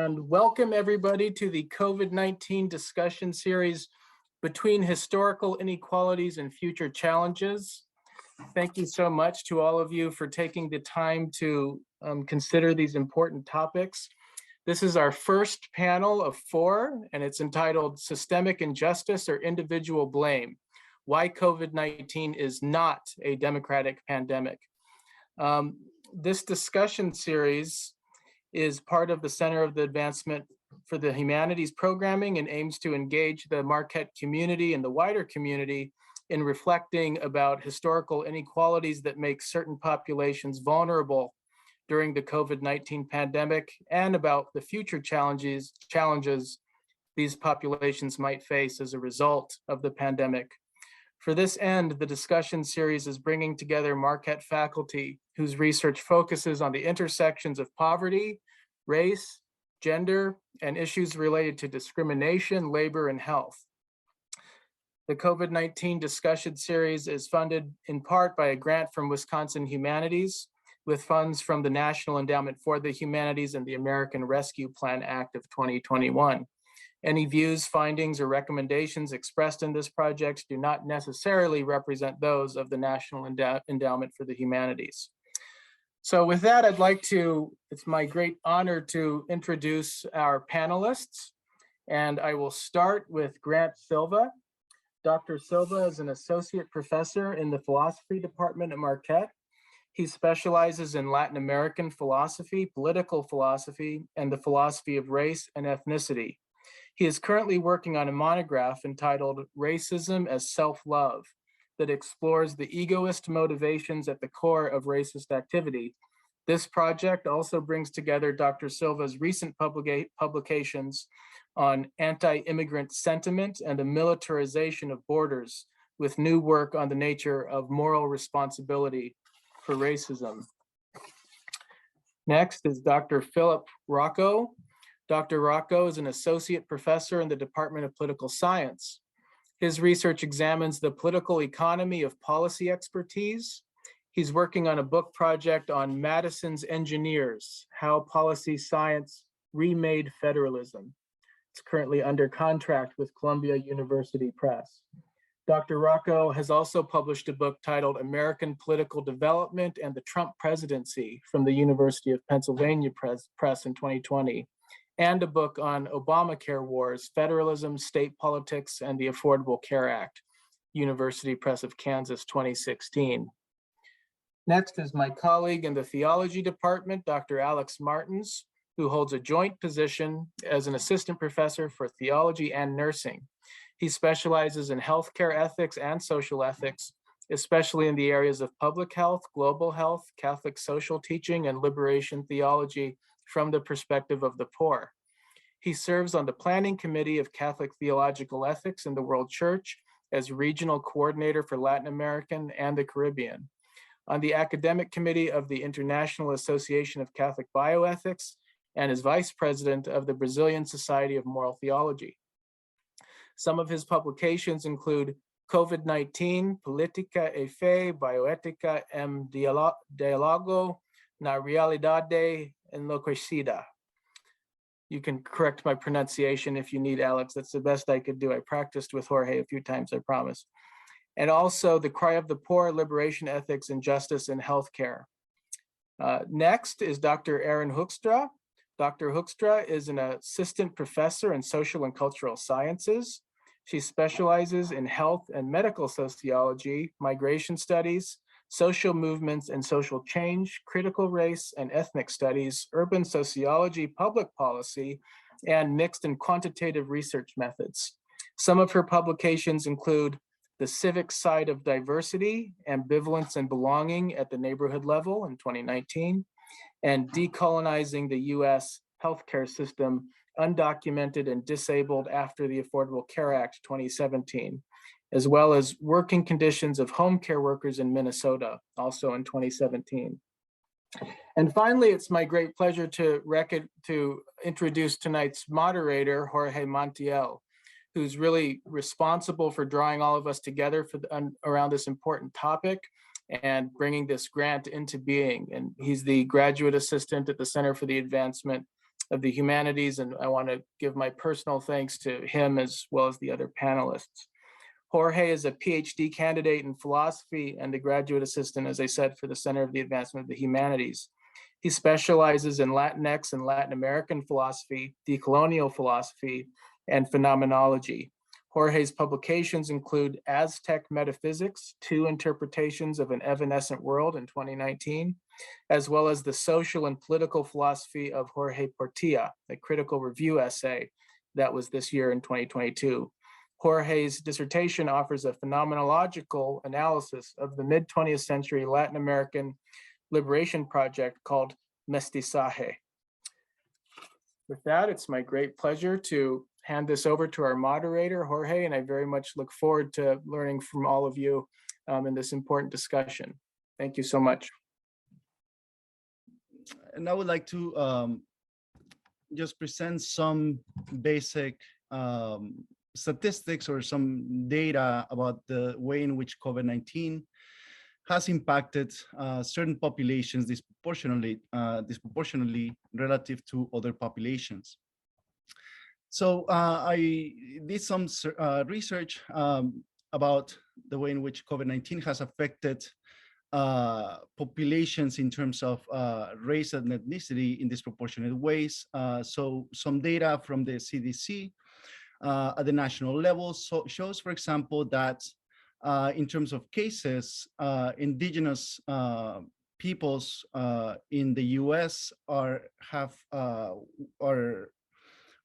and welcome everybody to the COVID-19 discussion series between historical inequalities and future challenges. Thank you so much to all of you for taking the time to consider these important topics. This is our first panel of 4, and it's entitled Systemic Injustice or Individual Blame: Why COVID-19 is Not a Democratic Pandemic. This discussion series is part of the Center of the Advancement for the Humanities programming and aims to engage the Marquette community and the wider community in reflecting about historical inequalities that make certain populations vulnerable during the COVID-19 pandemic and about the future challenges these populations might face as a result of the pandemic. For this end, the discussion series is bringing together Marquette faculty whose research focuses on the intersections of poverty, race, gender, and issues related to discrimination, labor, and health. The COVID-19 discussion series is funded in part by a grant from Wisconsin Humanities with funds from the National Endowment for the Humanities and the American Rescue Plan Act of 2021. Any views, findings, or recommendations expressed in this project do not necessarily represent those of the National Endowment for the Humanities. So with that, it's my great honor to introduce our panelists, and I will start with Grant Silva. Dr. Silva is an associate professor in the philosophy department at Marquette. He specializes in Latin American philosophy, political philosophy, and the philosophy of race and ethnicity. He is currently working on a monograph entitled Racism as Self-Love that explores the egoist motivations at the core of racist activity. This project also brings together Dr. Silva's recent publications on anti-immigrant sentiment and the militarization of borders, with new work on the nature of moral responsibility for racism. Next is Dr. Philip Rocco. Dr. Rocco is an associate professor in the Department of Political Science. His research examines the political economy of policy expertise. He's working on a book project on Madison's Engineers: How Policy Science Remade Federalism. It's currently under contract with Columbia University Press. Dr. Rocco has also published a book titled American Political Development and the Trump Presidency from the University of Pennsylvania Press in 2020. And a book on Obamacare Wars, Federalism, State Politics, and the Affordable Care Act, University Press of Kansas, 2016. Next is my colleague in the theology department, Dr. Alex Martins, who holds a joint position as an assistant professor for theology and nursing. He specializes in healthcare ethics and social ethics, especially in the areas of public health, global health, Catholic social teaching, and liberation theology from the perspective of the poor. He serves on the planning committee of Catholic theological ethics in the World Church as regional coordinator for Latin American and the Caribbean, on the academic committee of the International Association of Catholic Bioethics, and is vice president of the Brazilian Society of Moral Theology. Some of his publications include COVID-19, Política e Fé, Bioética em Diálogo na Realidade Enlouquecida. You can correct my pronunciation if you need, Alex. That's the best I could do. I practiced with Jorge a few times, I promise. And also The Cry of the Poor, Liberation Ethics and Justice in Healthcare. Next is Dr. Erin Hoekstra. Dr. Hoekstra is an assistant professor in social and cultural sciences. She specializes in health and medical sociology, migration studies, social movements and social change, critical race and ethnic studies, urban sociology, public policy, and mixed and quantitative research methods. Some of her publications include The Civic Side of Diversity, Ambivalence and Belonging at the Neighborhood Level in 2019, and Decolonizing the US Healthcare System, Undocumented and Disabled After the Affordable Care Act 2017, as well as Working Conditions of Home Care Workers in Minnesota, also in 2017. And finally, it's my great pleasure to introduce tonight's moderator, Jorge Montiel, who's really responsible for drawing all of us together around this important topic and bringing this grant into being. And he's the graduate assistant at the Center for the Advancement of the Humanities, and I want to give my personal thanks to him as well as the other panelists. Jorge is a PhD candidate in philosophy and a graduate assistant, as I said, for the Center of the Advancement of the Humanities. He specializes in Latinx and Latin American philosophy, decolonial philosophy, and phenomenology. Jorge's publications include Aztec Metaphysics, 2 Interpretations of an Evanescent World in 2019, as well as The Social and Political Philosophy of Jorge Portilla, a critical review essay that was this year in 2022. Jorge's dissertation offers a phenomenological analysis of the mid-20th century Latin American liberation project called Mestizaje. With that, it's my great pleasure to hand this over to our moderator, Jorge, and I very much look forward to learning from all of you in this important discussion. Thank you so much. And I would like to just present some basic statistics or some data about the way in which COVID-19 has impacted certain populations disproportionately relative to other populations. So I did some research about the way in which COVID-19 has affected populations in terms of race and ethnicity in disproportionate ways. So some data from the CDC at the national level shows, for example, that in terms of cases, indigenous peoples in the US are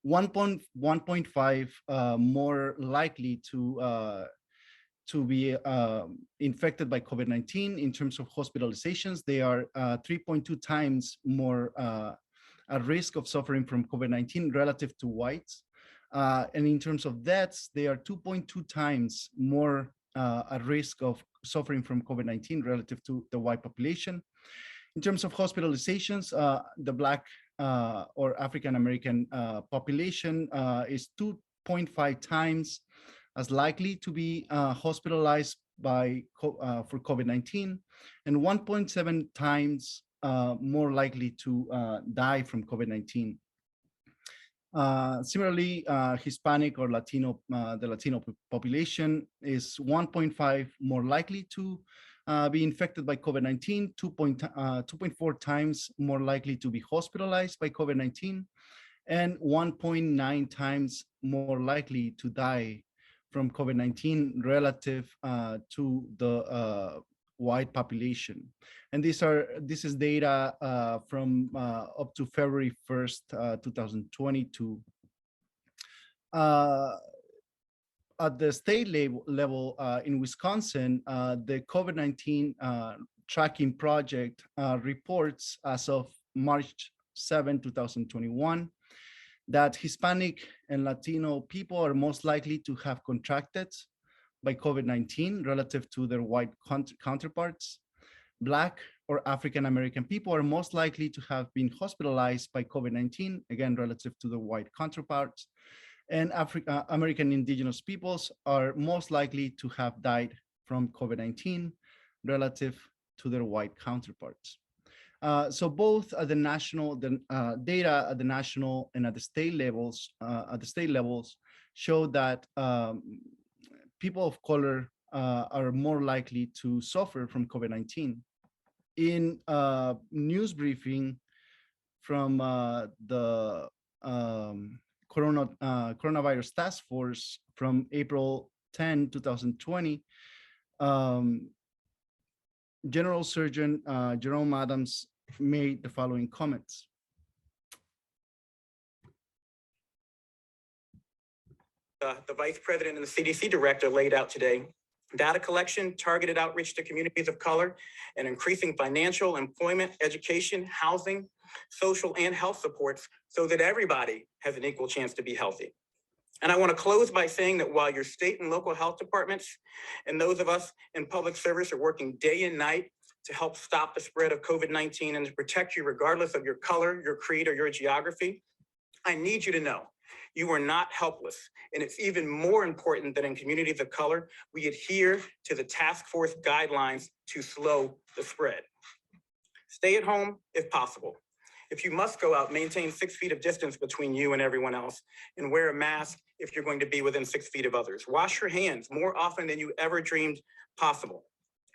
1.5 more likely to be infected by COVID-19. In terms of hospitalizations, they are 3.2 times more at risk of suffering from COVID-19 relative to whites. And in terms of deaths, they are 2.2 times more at risk of suffering from COVID-19 relative to the white population. In terms of hospitalizations, the Black or African-American population is 2.5 times as likely to be hospitalized for COVID-19 and 1.7 times more likely to die from COVID-19. Similarly, Hispanic or Latino, the Latino population is 1.5 more likely to be infected by COVID-19, 2.4 times more likely to be hospitalized by COVID-19, and 1.9 times more likely to die from COVID-19 relative to the white population. And this is data from up to February 1st, 2022. At the state level in Wisconsin, the COVID-19 tracking project reports as of March 7, 2021, that Hispanic and Latino people are most likely to have contracted by COVID-19 relative to their white counterparts. Black or African-American people are most likely to have been hospitalized by COVID-19, again, relative to the white counterparts. And American indigenous peoples are most likely to have died from COVID-19 relative to their white counterparts. So both at the national, data at the national and at the state levels, show that people of color are more likely to suffer from COVID-19. In a news briefing from the coronavirus task force from April 10, 2020, General Surgeon Jerome Adams made the following comments. The Vice President and the CDC Director laid out today: data collection, targeted outreach to communities of color, and increasing financial, employment, education, housing, social, and health supports so that everybody has an equal chance to be healthy. And I want to close by saying that while your state and local health departments and those of us in public service are working day and night to help stop the spread of COVID-19 and to protect you regardless of your color, your creed, or your geography, I need you to know you are not helpless. And it's even more important that in communities of color, we adhere to the task force guidelines to slow the spread. Stay at home if possible. If you must go out, maintain 6 feet of distance between you and everyone else, and wear a mask if you're going to be within 6 feet of others. Wash your hands more often than you ever dreamed possible.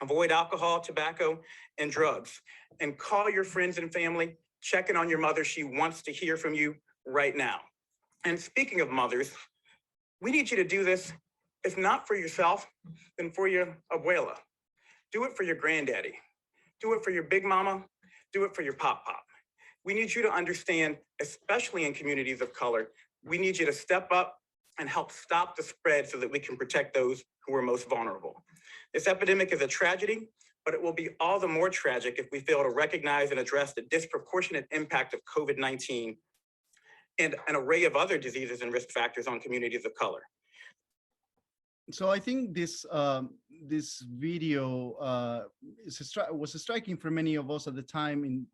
Avoid alcohol, tobacco, and drugs. And call your friends and family. Check in on your mother. She wants to hear from you right now. And speaking of mothers, we need you to do this, if not for yourself, then for your abuela. Do it for your granddaddy. Do it for your big mama. Do it for your pop-pop. We need you to understand, especially in communities of color, we need you to step up and help stop the spread so that we can protect those who are most vulnerable. This epidemic is a tragedy, but it will be all the more tragic if we fail to recognize and address the disproportionate impact of COVID-19 and an array of other diseases and risk factors on communities of color. So I think this video was striking for many of us at the time in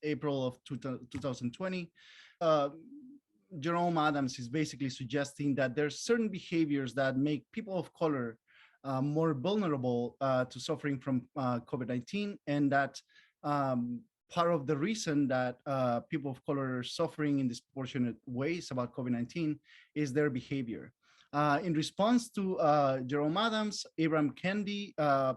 April of 2020. Jerome Adams is basically suggesting that there's certain behaviors that make people of color more vulnerable to suffering from COVID-19, and that part of the reason that people of color are suffering in disproportionate ways about COVID-19 is their behavior. In response to Jerome Adams, Ibram Kendi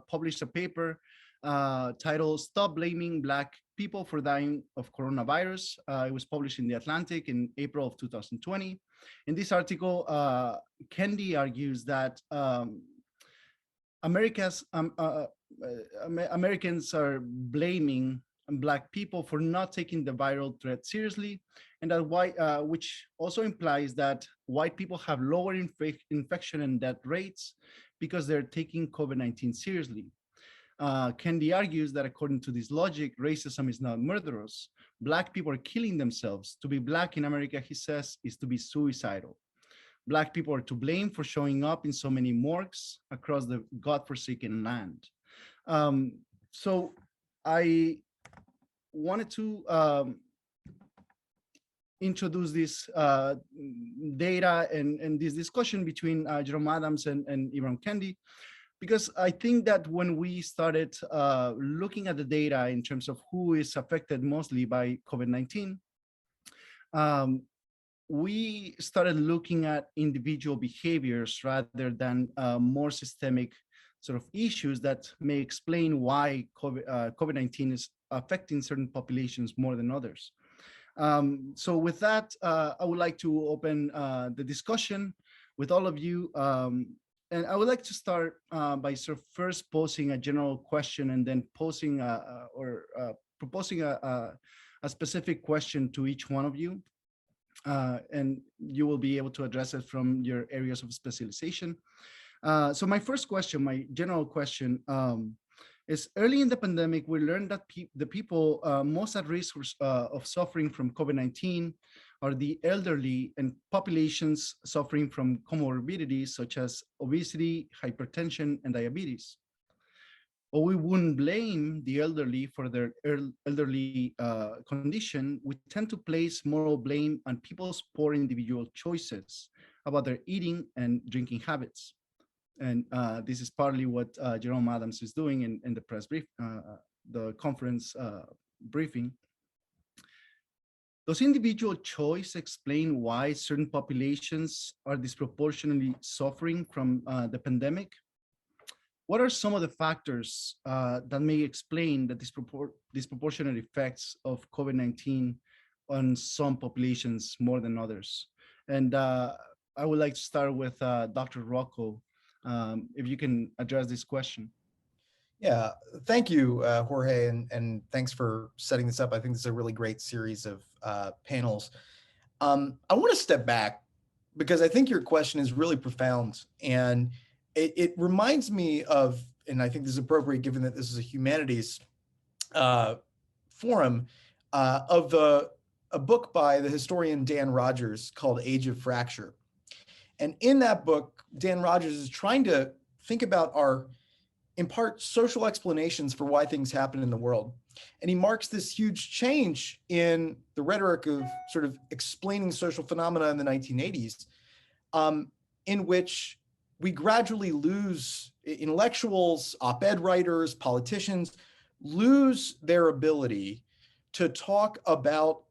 published a paper titled "Stop Blaming Black People for Dying of Coronavirus." It was published in The Atlantic in April of 2020. In this article, Kendi argues that Americans are blaming Black people for not taking the viral threat seriously, and that which also implies that white people have lower infection and death rates because they're taking COVID-19 seriously. Kendi argues that according to this logic, racism is not murderous. Black people are killing themselves. To be Black in America, he says, is to be suicidal. Black people are to blame for showing up in so many morgues across the godforsaken land. So I wanted to introduce this data and this discussion between Jerome Adams and Ibram Kendi, because I think that when we started looking at the data in terms of who is affected mostly by COVID-19, we started looking at individual behaviors rather than more systemic sort of issues that may explain why COVID-19 is affecting certain populations more than others. So with that, I would like to open the discussion with all of you. And I would like to start by sort of first posing a general question and then posing proposing a specific question to each one of you. And you will be able to address it from your areas of specialization. So my first question, my general question, is early in the pandemic, we learned that the people most at risk of suffering from COVID-19 are the elderly and populations suffering from comorbidities such as obesity, hypertension, and diabetes. But we wouldn't blame the elderly for their elderly condition. We tend to place moral blame on people's poor individual choices about their eating and drinking habits. And this is partly what Jerome Adams is doing in the press brief, the conference briefing. Does individual choice explain why certain populations are disproportionately suffering from the pandemic? What are some of the factors that may explain the disproportionate effects of COVID-19 on some populations more than others? And I would like to start with Dr. Rocco, if you can address this question. Yeah, thank you, Jorge, and thanks for setting this up. I think this is a really great series of panels. I want to step back because I think your question is really profound, and it reminds me of, and I think this is appropriate given that this is a humanities forum, of a book by the historian Dan Rogers called Age of Fracture. And in that book, Dan Rogers is trying to think about in part, social explanations for why things happen in the world. And he marks this huge change in the rhetoric of sort of explaining social phenomena in the 1980s, in which we gradually lose, intellectuals, op-ed writers, politicians, lose their ability to talk about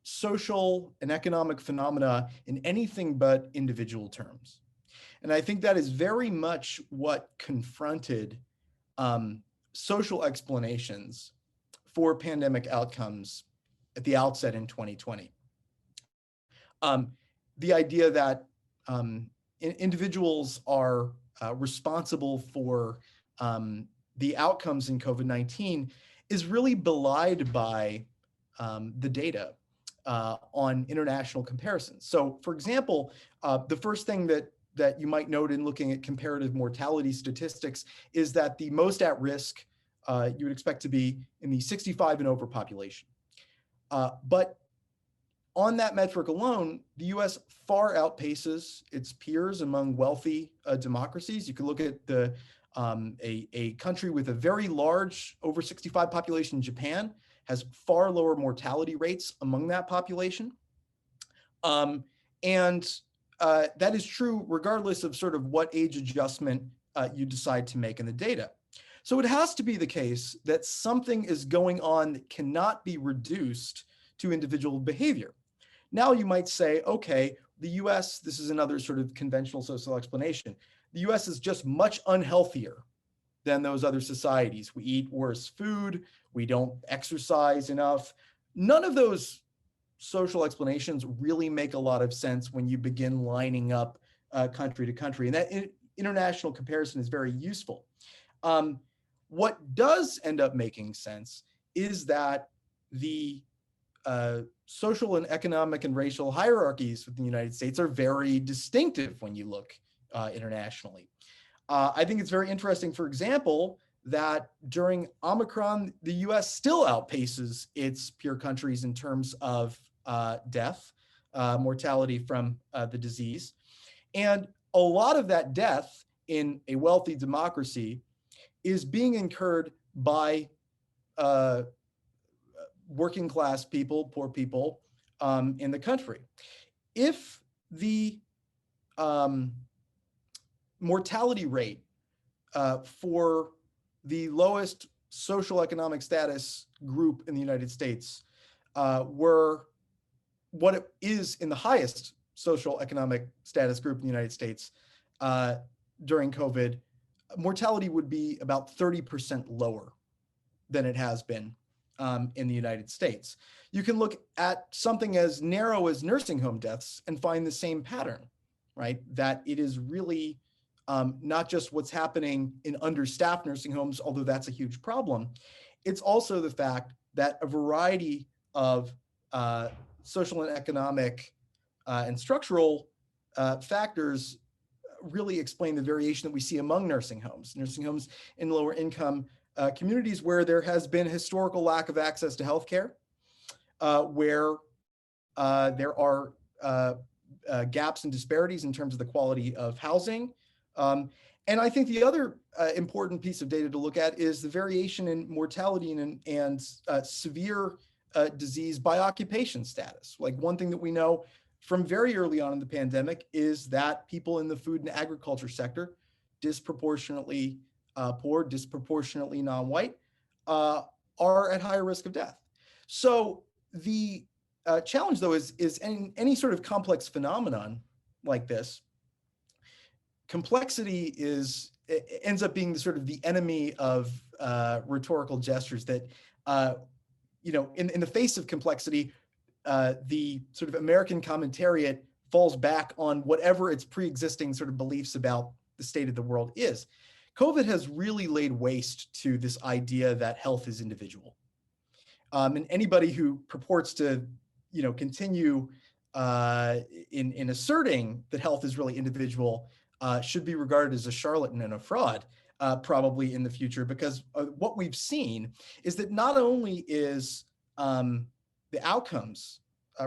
social and economic phenomena in anything but individual terms. And I think that is very much what confronted social explanations for pandemic outcomes at the outset in 2020. The idea that individuals are responsible for the outcomes in COVID-19 is really belied by the data on international comparisons. So, for example, the first thing that you might note in looking at comparative mortality statistics is that the most at risk you would expect to be in the 65 and over population. But on that metric alone, the US far outpaces its peers among wealthy democracies. You can look at a country with a very large over 65 population, Japan, has far lower mortality rates among that population. And that is true regardless of sort of what age adjustment you decide to make in the data. So it has to be the case that something is going on that cannot be reduced to individual behavior. Now you might say, okay, the US, this is another sort of conventional social explanation. The US is just much unhealthier than those other societies. We eat worse food, we don't exercise enough. None of those social explanations really make a lot of sense when you begin lining up country to country. And that international comparison is very useful. What does end up making sense is that the social and economic and racial hierarchies within the United States are very distinctive when you look internationally. I think it's very interesting, for example, that during Omicron, the US still outpaces its peer countries in terms of death, mortality from the disease. And a lot of that death in a wealthy democracy is being incurred by working class people, poor people in the country. If the mortality rate for the lowest social economic status group in the United States were what it is in the highest social economic status group in the United States during COVID, mortality would be about 30% lower than it has been in the United States. You can look at something as narrow as nursing home deaths and find the same pattern, right? That it is really not just what's happening in understaffed nursing homes, although that's a huge problem. It's also the fact that a variety of social and economic and structural factors really explain the variation that we see among nursing homes in lower income communities where there has been historical lack of access to healthcare, where there are gaps and disparities in terms of the quality of housing. And I think the other important piece of data to look at is the variation in mortality and severe disease by occupation status. Like one thing that we know from very early on in the pandemic is that people in the food and agriculture sector, disproportionately poor, disproportionately non-white, are at higher risk of death. So the challenge, though, is in any sort of complex phenomenon like this, complexity ends up being sort of the enemy of rhetorical gestures that, in the face of complexity, the sort of American commentariat falls back on whatever its pre-existing sort of beliefs about the state of the world is. COVID has really laid waste to this idea that health is individual. And anybody who purports to, continue in asserting that health is really individual should be regarded as a charlatan and a fraud, probably in the future, because what we've seen is that not only is the outcomes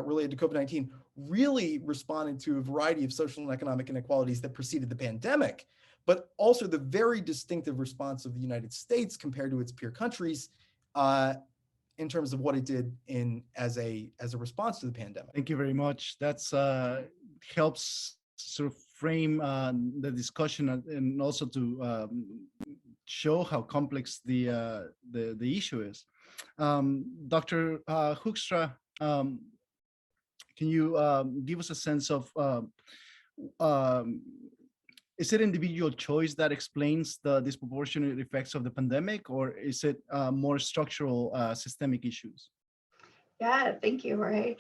related to COVID-19 really responded to a variety of social and economic inequalities that preceded the pandemic, but also the very distinctive response of the United States compared to its peer countries in terms of what it did as a response to the pandemic. Thank you very much. That's helps sort of frame the discussion and also to show how complex the issue is. Dr. Hoekstra, can you give us a sense of, is it individual choice that explains the disproportionate effects of the pandemic, or is it more structural systemic issues? Yeah, thank you, Jorge.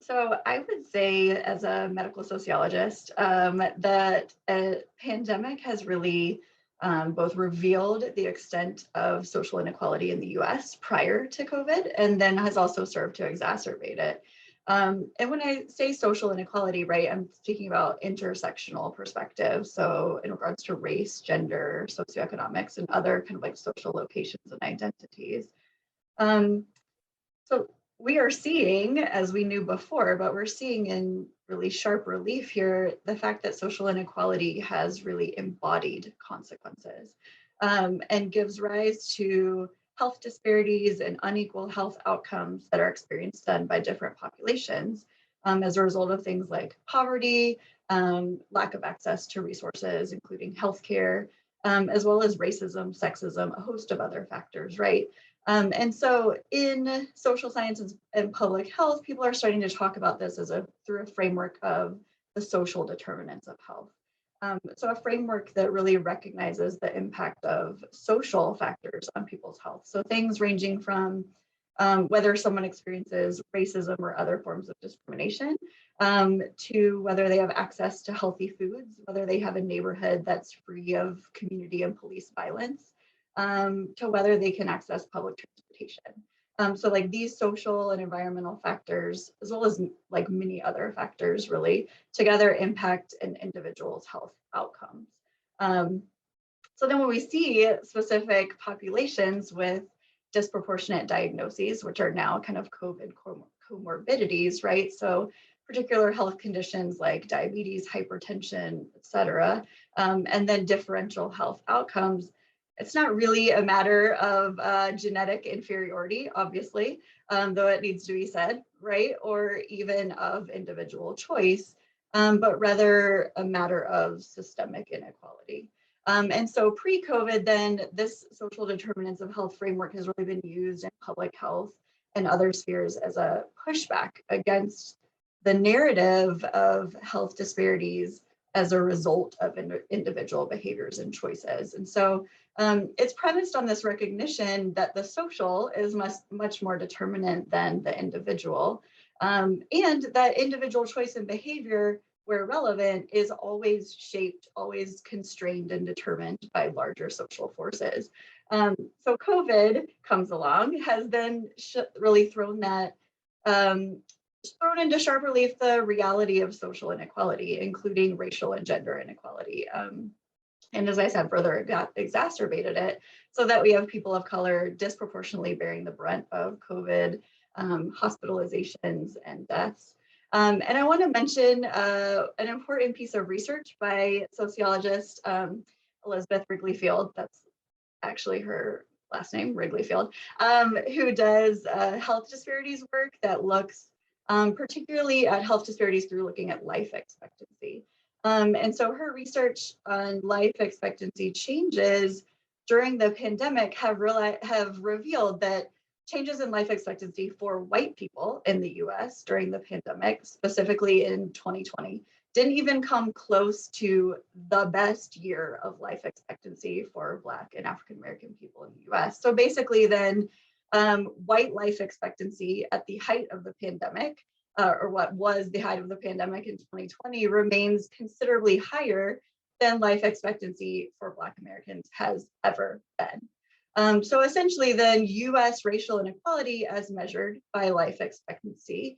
So I would say, as a medical sociologist, that a pandemic has really both revealed the extent of social inequality in the US prior to COVID, and then has also served to exacerbate it. And when I say social inequality, right, I'm speaking about intersectional perspectives. So in regards to race, gender, socioeconomics, and other kind of like social locations and identities. So we are seeing, as we knew before, but we're seeing in really sharp relief here, the fact that social inequality has really embodied consequences and gives rise to health disparities and unequal health outcomes that are experienced then by different populations as a result of things like poverty, lack of access to resources, including healthcare, as well as racism, sexism, a host of other factors, right? And so in social sciences and public health, people are starting to talk about this as through a framework of the social determinants of health. So a framework that really recognizes the impact of social factors on people's health. So things ranging from whether someone experiences racism or other forms of discrimination, to whether they have access to healthy foods, whether they have a neighborhood that's free of community and police violence, to whether they can access public transportation. So like these social and environmental factors, as well as like many other factors really, together impact an individual's health outcomes. So then when we see specific populations with disproportionate diagnoses, which are now kind of COVID comorbidities, right? So particular health conditions like diabetes, hypertension, et cetera, and then differential health outcomes. It's not really a matter of genetic inferiority, obviously, though it needs to be said, right? Or even of individual choice, but rather a matter of systemic inequality. And so pre-COVID, then this social determinants of health framework has really been used in public health and other spheres as a pushback against the narrative of health disparities as a result of individual behaviors and choices. And so it's premised on this recognition that the social is much more determinant than the individual, and that individual choice and behavior, where relevant, is always shaped, always constrained and determined by larger social forces. So COVID comes along, has then really thrown that, thrown into sharp relief the reality of social inequality, including racial and gender inequality. And as I said, further exacerbated it, so that we have people of color disproportionately bearing the brunt of COVID hospitalizations and deaths. And I want to mention an important piece of research by sociologist Elizabeth Wrigley-Field, that's actually her last name, Wrigley-Field, who does health disparities work that looks particularly at health disparities through looking at life expectancy. And so her research on life expectancy changes during the pandemic have revealed that changes in life expectancy for white people in the US during the pandemic, specifically in 2020, didn't even come close to the best year of life expectancy for Black and African American people in the US. So basically then white life expectancy at the height of the pandemic, or what was the height of the pandemic in 2020, remains considerably higher than life expectancy for Black Americans has ever been. So essentially then US racial inequality as measured by life expectancy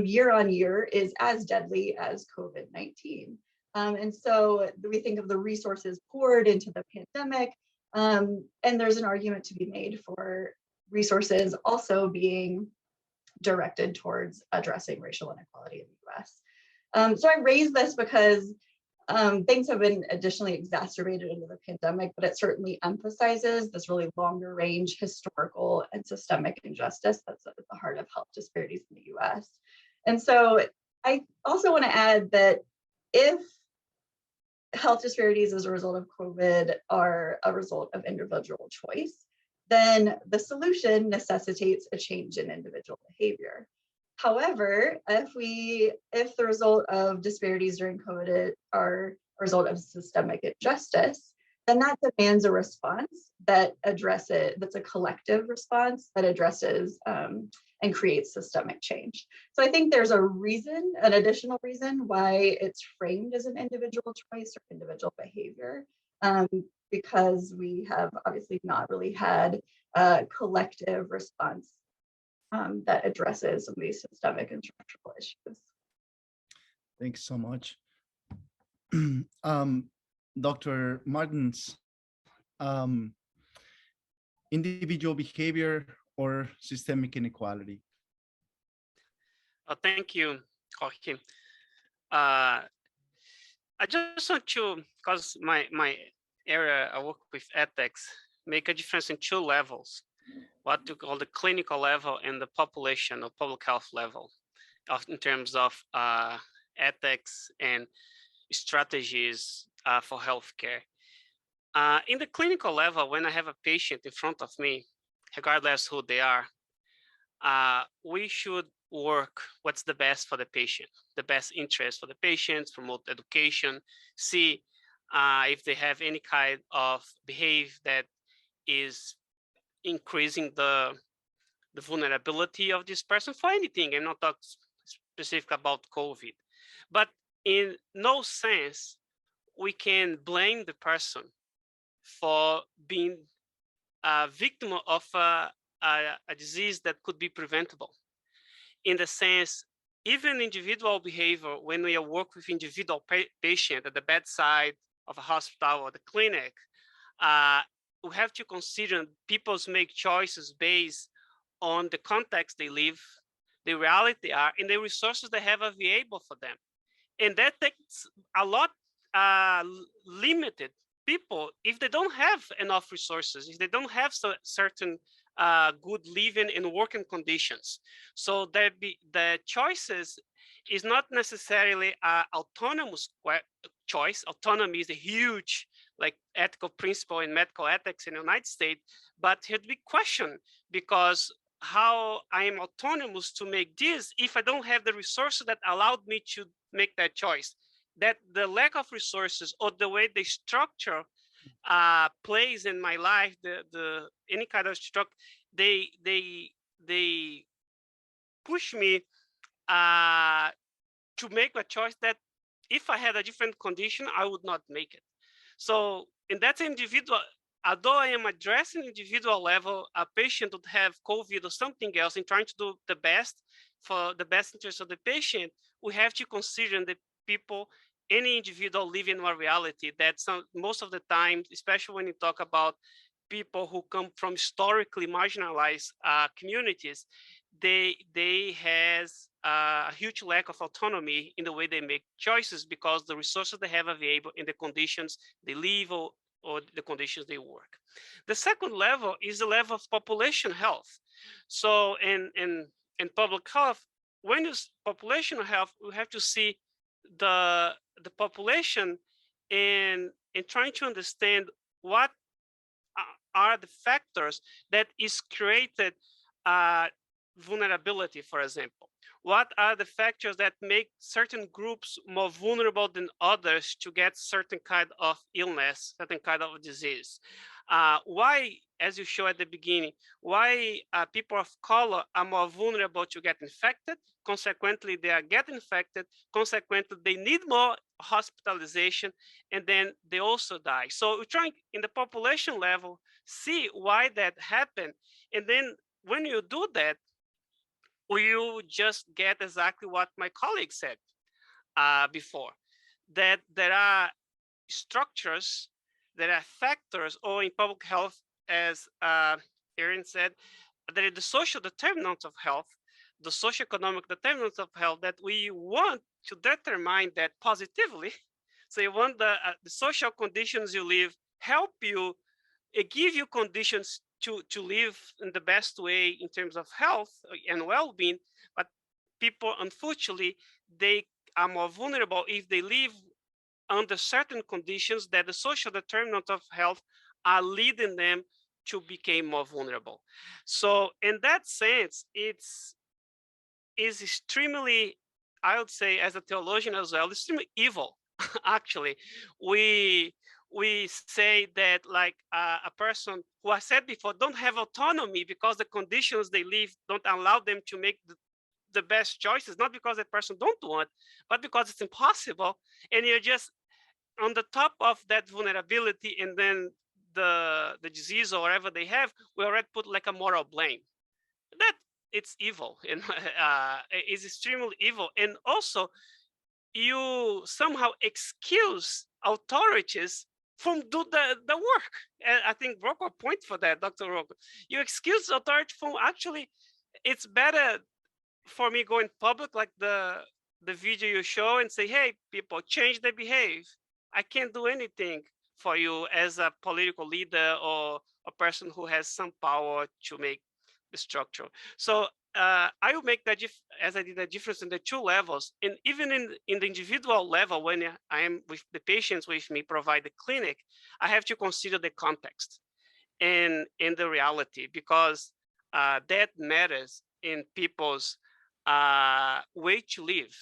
year on year is as deadly as COVID-19. And so we think of the resources poured into the pandemic, and there's an argument to be made for resources also being directed towards addressing racial inequality in the US. So I raise this because things have been additionally exacerbated into the pandemic, but it certainly emphasizes this really longer range historical and systemic injustice that's at the heart of health disparities in the US. And so I also want to add that if health disparities as a result of COVID are a result of individual choice, then the solution necessitates a change in individual behavior. However, if the result of disparities during COVID are a result of systemic injustice, then that demands a response that's a collective response that addresses and creates systemic change. So I think there's an additional reason why it's framed as an individual choice or individual behavior, because we have obviously not really had a collective response that addresses some of these systemic and structural issues. Thanks so much. Dr. Martins, individual behavior or systemic inequality? Thank you, Jorge. I just want to, because my area, I work with ethics, make a difference in two levels, what you call the clinical level and the population or public health level, in terms of ethics and strategies for healthcare. In the clinical level, when I have a patient in front of me, regardless who they are, we should work what's the best for the patient, the best interest for the patients, promote education, see if they have any kind of behavior that is increasing the vulnerability of this person for anything. I'm not talking specific about COVID, but in no sense we can blame the person for being a victim of a disease that could be preventable. In the sense, even individual behavior, when we work with individual patient at the bedside of a hospital or the clinic, we have to consider people make choices based on the context they live, the reality they are, and the resources they have available for them. And that takes a lot limited people, if they don't have enough resources, if they don't have certain good living and working conditions. So the choices is not necessarily an autonomous choice. Autonomy is a huge ethical principle in medical ethics in the United States, but it would be questioned because how I am autonomous to make this if I don't have the resources that allowed me to make that choice. That the lack of resources or the way they structure plays in my life, the any kind of structure, they push me to make a choice that if I had a different condition, I would not make it. So in that individual, although I am addressing individual level, a patient would have COVID or something else and trying to do the best for the best interest of the patient, we have to consider the people, any individual living in a reality that most of the time, especially when you talk about people who come from historically marginalized communities, they has a huge lack of autonomy in the way they make choices because the resources they have available in the conditions they live or the conditions they work. The second level is the level of population health. So in public health, when it's population health, we have to see the population and trying to understand what are the factors that is created vulnerability, for example. What are the factors that make certain groups more vulnerable than others to get certain kind of illness, certain kind of disease? Why, as you show at the beginning, why people of color are more vulnerable to get infected? Consequently, they are getting infected. Consequently, they need more hospitalization, and then they also die. So we're trying in the population level, see why that happened. And then when you do that, you just get exactly what my colleague said before, that there are structures, there are factors, or in public health, as Erin said, there are the social determinants of health, the socioeconomic determinants of health that we want to determine that positively. So you want the social conditions you live help you, give you conditions to live in the best way in terms of health and well-being, but people, unfortunately, they are more vulnerable if they live under certain conditions that the social determinants of health are leading them to become more vulnerable. So in that sense, is extremely, I would say, as a theologian as well, extremely evil. Actually, we say that like a person who I said before don't have autonomy because the conditions they live don't allow them to make the best choices, not because that person don't want, but because it's impossible. And you're just on the top of that vulnerability, and then the disease or whatever they have, we already put like a moral blame. That it's evil and is extremely evil. And also you somehow excuse authorities from do the work. And I think Rocco point for that, Dr. Rocco. You excuse authority from actually, it's better for me going public like the video you show and say, hey, people, change their behavior. I can't do anything for you as a political leader or a person who has some power to make the structure. So I will make that, as I did the difference in the two levels, and even in the individual level, when I am with the patients with me, provide the clinic, I have to consider the context and the reality, because that matters in people's way to live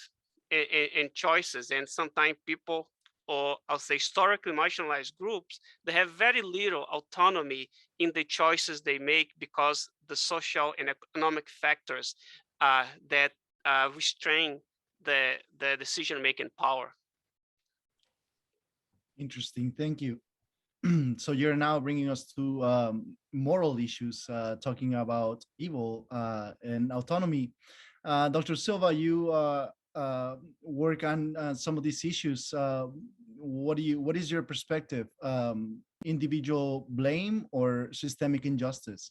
and choices. And sometimes people, or I'll say historically marginalized groups, they have very little autonomy in the choices they make because the social and economic factors that restrain the decision-making power. Interesting, thank you. So you're now bringing us to moral issues, talking about evil and autonomy. Dr. Silva, you work on some of these issues. What is your perspective? Individual blame or systemic injustice?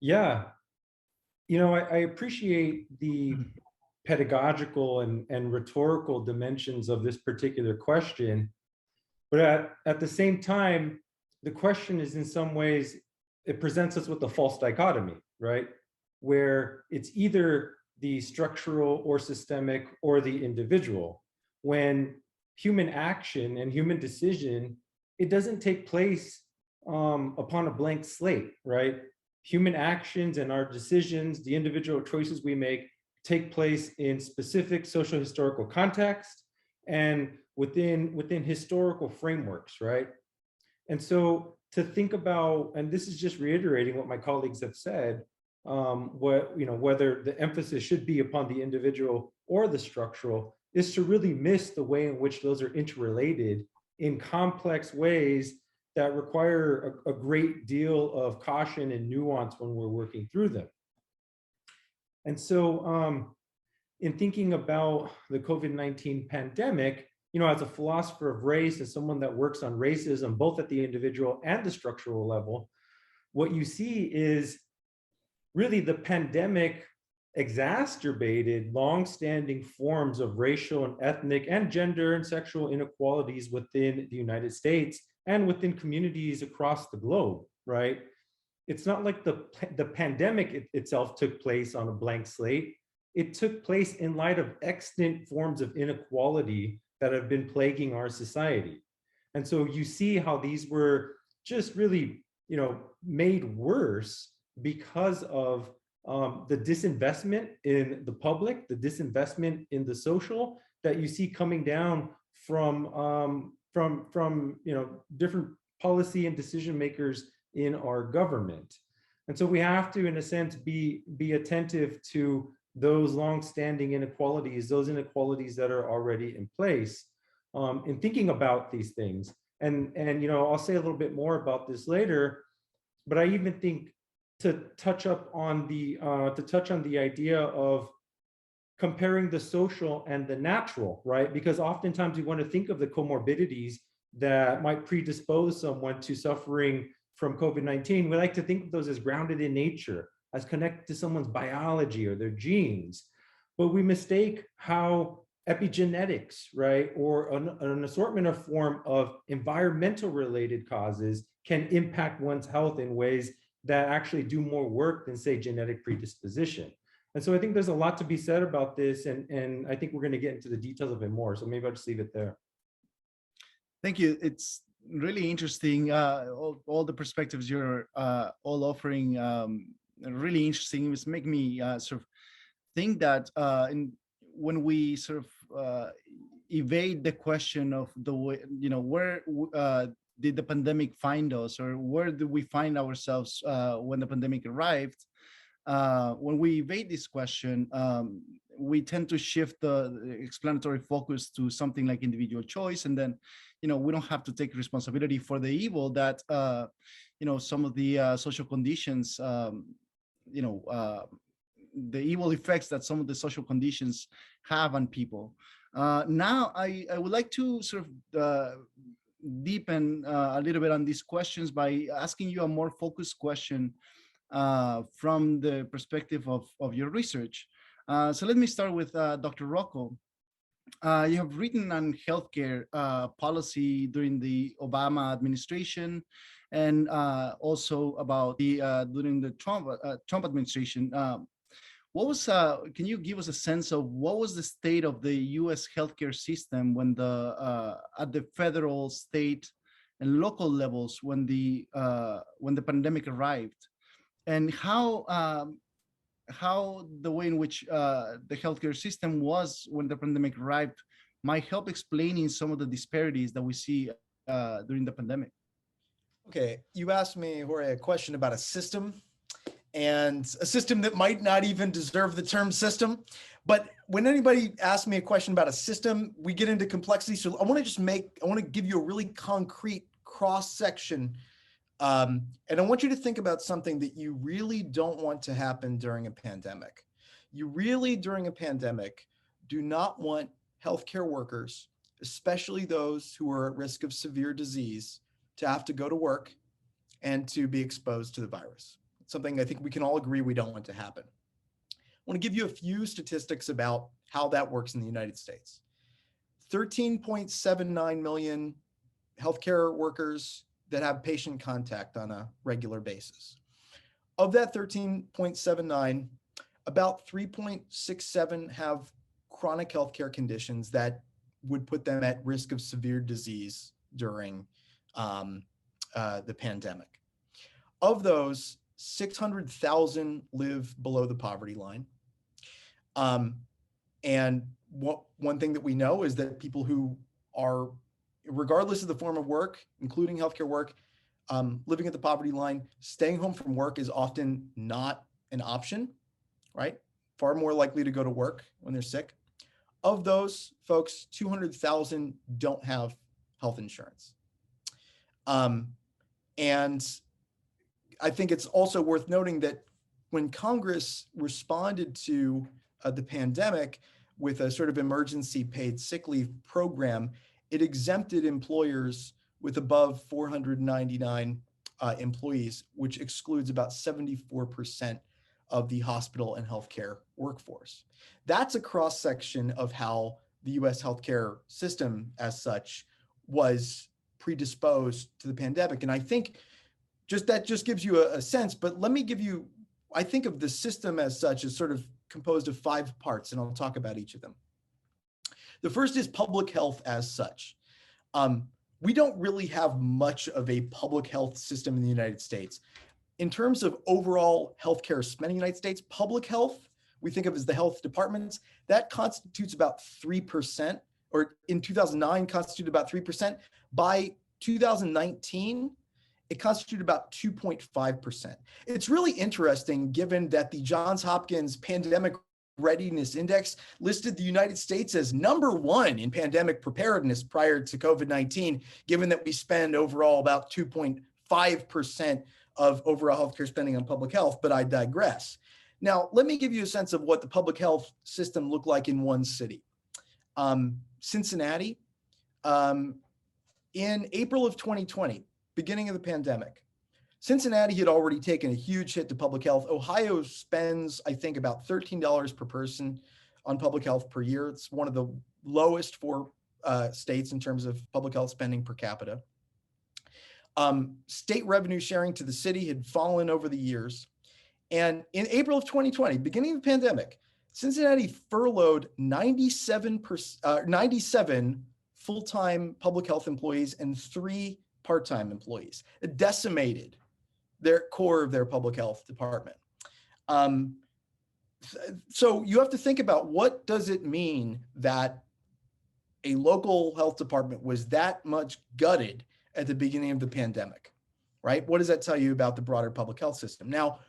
Yeah, I appreciate the pedagogical and rhetorical dimensions of this particular question. But at the same time, the question is in some ways, it presents us with a false dichotomy, right? Where it's either the structural or systemic or the individual. When human action and human decision, it doesn't take place upon a blank slate, right? Human actions and our decisions, the individual choices we make, take place in specific social historical context and within historical frameworks, right? And so to think about, and this is just reiterating what my colleagues have said, whether the emphasis should be upon the individual or the structural, is to really miss the way in which those are interrelated in complex ways that require a great deal of caution and nuance when we're working through them. And so in thinking about the COVID-19 pandemic, as a philosopher of race, as someone that works on racism, both at the individual and the structural level, what you see is really the pandemic exacerbated longstanding forms of racial and ethnic and gender and sexual inequalities within the United States and within communities across the globe, right? It's not like the pandemic itself took place on a blank slate. It took place in light of extant forms of inequality that have been plaguing our society. And so you see how these were just really, made worse because of the disinvestment in the public, the disinvestment in the social that you see coming down from different policy and decision makers in our government. And so we have to, in a sense, be attentive to those long-standing inequalities, those inequalities that are already in place, in thinking about these things. And I'll say a little bit more about this later, but I even think to touch on the idea of comparing the social and the natural, right? Because oftentimes we want to think of the comorbidities that might predispose someone to suffering from COVID-19. We like to think of those as grounded in nature, as connected to someone's biology or their genes, but we mistake how epigenetics, right, or an assortment of form of environmental related causes can impact one's health in ways that actually do more work than, say, genetic predisposition. And so I think there's a lot to be said about this, and I think we're going to get into the details of it more. So maybe I'll just leave it there. Thank you. It's really interesting. All the perspectives you're all offering, really interesting. It's making me sort of think that when we sort of evade the question of the way, where did the pandemic find us, or where did we find ourselves when the pandemic arrived? When we evade this question, we tend to shift the explanatory focus to something like individual choice, and then, we don't have to take responsibility for the evil that, some of the social conditions, the evil effects that some of the social conditions have on people. Now, I would like to sort of deepen a little bit on these questions by asking you a more focused question from the perspective of your research. So let me start with Dr. Rocco. You have written on healthcare policy during the Obama administration, and also about the during the Trump administration. Can you give us a sense of what was the state of the U.S. healthcare system when at the federal, state, and local levels when the pandemic arrived, and how the way in which the healthcare system was when the pandemic arrived might help explaining some of the disparities that we see during the pandemic? Okay, you asked me, Jorge, a question about a system, and a system that might not even deserve the term system. But when anybody asks me a question about a system, we get into complexity. So I want to give you a really concrete cross section. And I want you to think about something that you really don't want to happen during a pandemic. You really, during a pandemic, do not want healthcare workers, especially those who are at risk of severe disease, to have to go to work and to be exposed to the virus. It's something I think we can all agree we don't want to happen. I want to give you a few statistics about how that works in the United States. 13.79 million healthcare workers that have patient contact on a regular basis. Of that 13.79, about 3.67 have chronic healthcare conditions that would put them at risk of severe disease during the pandemic. Of those, 600,000 live below the poverty line. And one thing that we know is that people who are, regardless of the form of work, including healthcare work, living at the poverty line, staying home from work is often not an option, right? Far more likely to go to work when they're sick. Of those folks, 200,000 don't have health insurance. And I think it's also worth noting that when Congress responded to the pandemic with a sort of emergency paid sick leave program, it exempted employers with above 499 employees, which excludes about 74% of the hospital and healthcare workforce. That's a cross section of how the US healthcare system as such was predisposed to the pandemic. And I think that just gives you a sense, but let me give you, I think of the system as such as sort of composed of 5 parts, and I'll talk about each of them. The first is public health as such. We don't really have much of a public health system in the United States. In terms of overall healthcare spending in the United States, public health, we think of as the health departments, that constitutes about 3%, or in 2009 constituted about 3%. By 2019, it constituted about 2.5%. It's really interesting given that the Johns Hopkins Pandemic Readiness Index listed the United States as #1 in pandemic preparedness prior to COVID-19, given that we spend overall about 2.5% of overall healthcare spending on public health, but I digress. Now, let me give you a sense of what the public health system looked like in one city. Cincinnati, in April of 2020, beginning of the pandemic, Cincinnati had already taken a huge hit to public health. Ohio spends, I think, about $13 per person on public health per year. It's one of the lowest for states in terms of public health spending per capita. State revenue sharing to the city had fallen over the years. And in April of 2020, beginning of the pandemic, Cincinnati furloughed 97 full-time public health employees and 3 part-time employees. It decimated their core of their public health department. So you have to think about, what does it mean that a local health department was that much gutted at the beginning of the pandemic, right? What does that tell you about the broader public health system? Now,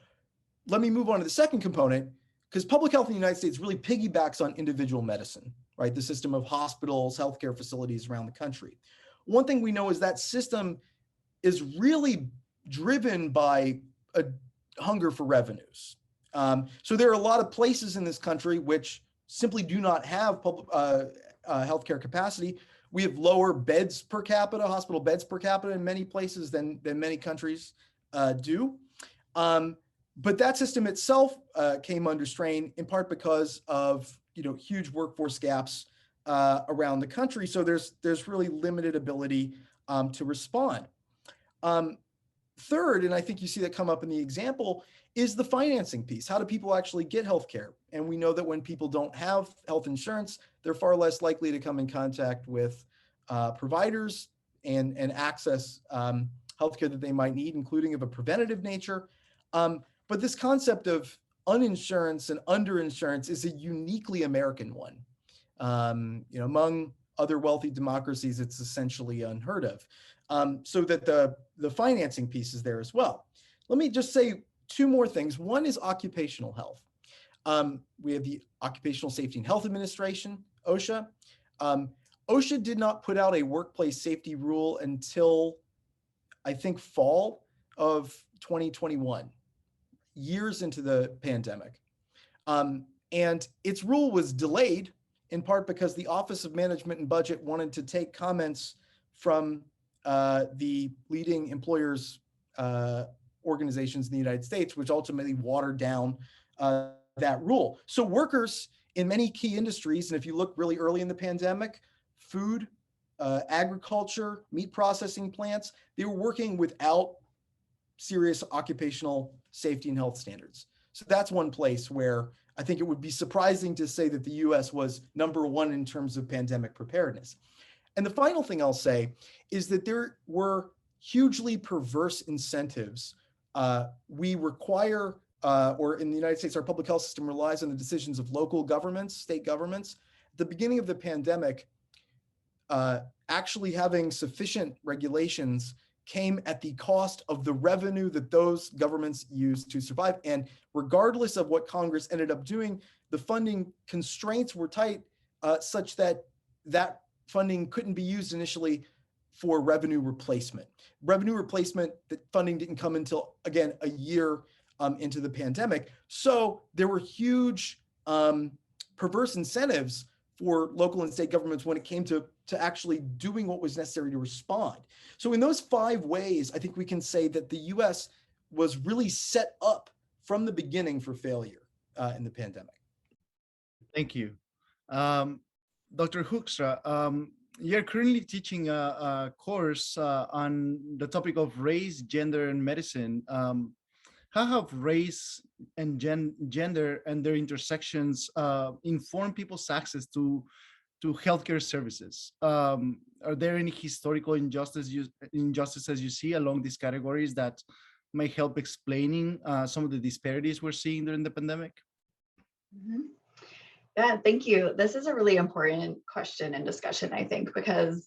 let me move on to the second component, because public health in the United States really piggybacks on individual medicine, right? The system of hospitals, healthcare facilities around the country. One thing we know is that system is really driven by a hunger for revenues. So there are a lot of places in this country which simply do not have public healthcare capacity. We have lower beds per capita, hospital beds per capita in many places than many countries do. But that system itself came under strain in part because of huge workforce gaps around the country. So there's really limited ability to respond. Third, and I think you see that come up in the example, is the financing piece. How do people actually get healthcare? And we know that when people don't have health insurance, they're far less likely to come in contact with providers and access healthcare that they might need, including of a preventative nature. But this concept of uninsurance and underinsurance is a uniquely American one. Among other wealthy democracies, it's essentially unheard of. So that the financing piece is there as well. Let me just say two more things. One is occupational health. We have the Occupational Safety and Health Administration, OSHA. OSHA did not put out a workplace safety rule until, I think, fall of 2021, years into the pandemic. And its rule was delayed in part because the Office of Management and Budget wanted to take comments from the leading employers organizations in the United States, which ultimately watered down that rule. So workers in many key industries, and if you look really early in the pandemic, food, agriculture, meat processing plants, they were working without serious occupational safety and health standards. So that's one place where I think it would be surprising to say that the US was #1 in terms of pandemic preparedness. And the final thing I'll say is that there were hugely perverse incentives. We require, or in the United States, our public health system relies on the decisions of local governments, state governments. At the beginning of the pandemic, actually having sufficient regulations came at the cost of the revenue that those governments used to survive. And regardless of what Congress ended up doing, the funding constraints were tight, such that that funding couldn't be used initially for revenue replacement. Revenue replacement, that funding didn't come until, again, a year into the pandemic. So there were huge perverse incentives for local and state governments when it came to actually doing what was necessary to respond. So in those 5 ways, I think we can say that the US was really set up from the beginning for failure in the pandemic. Thank you. Dr. Hoekstra, you're currently teaching a course on the topic of race, gender, and medicine. How have race and gender and their intersections informed people's access to healthcare services? Are there any historical injustices you see along these categories that may help explaining some of the disparities we're seeing during the pandemic? Mm-hmm. Yeah, thank you. This is a really important question and discussion, I think, because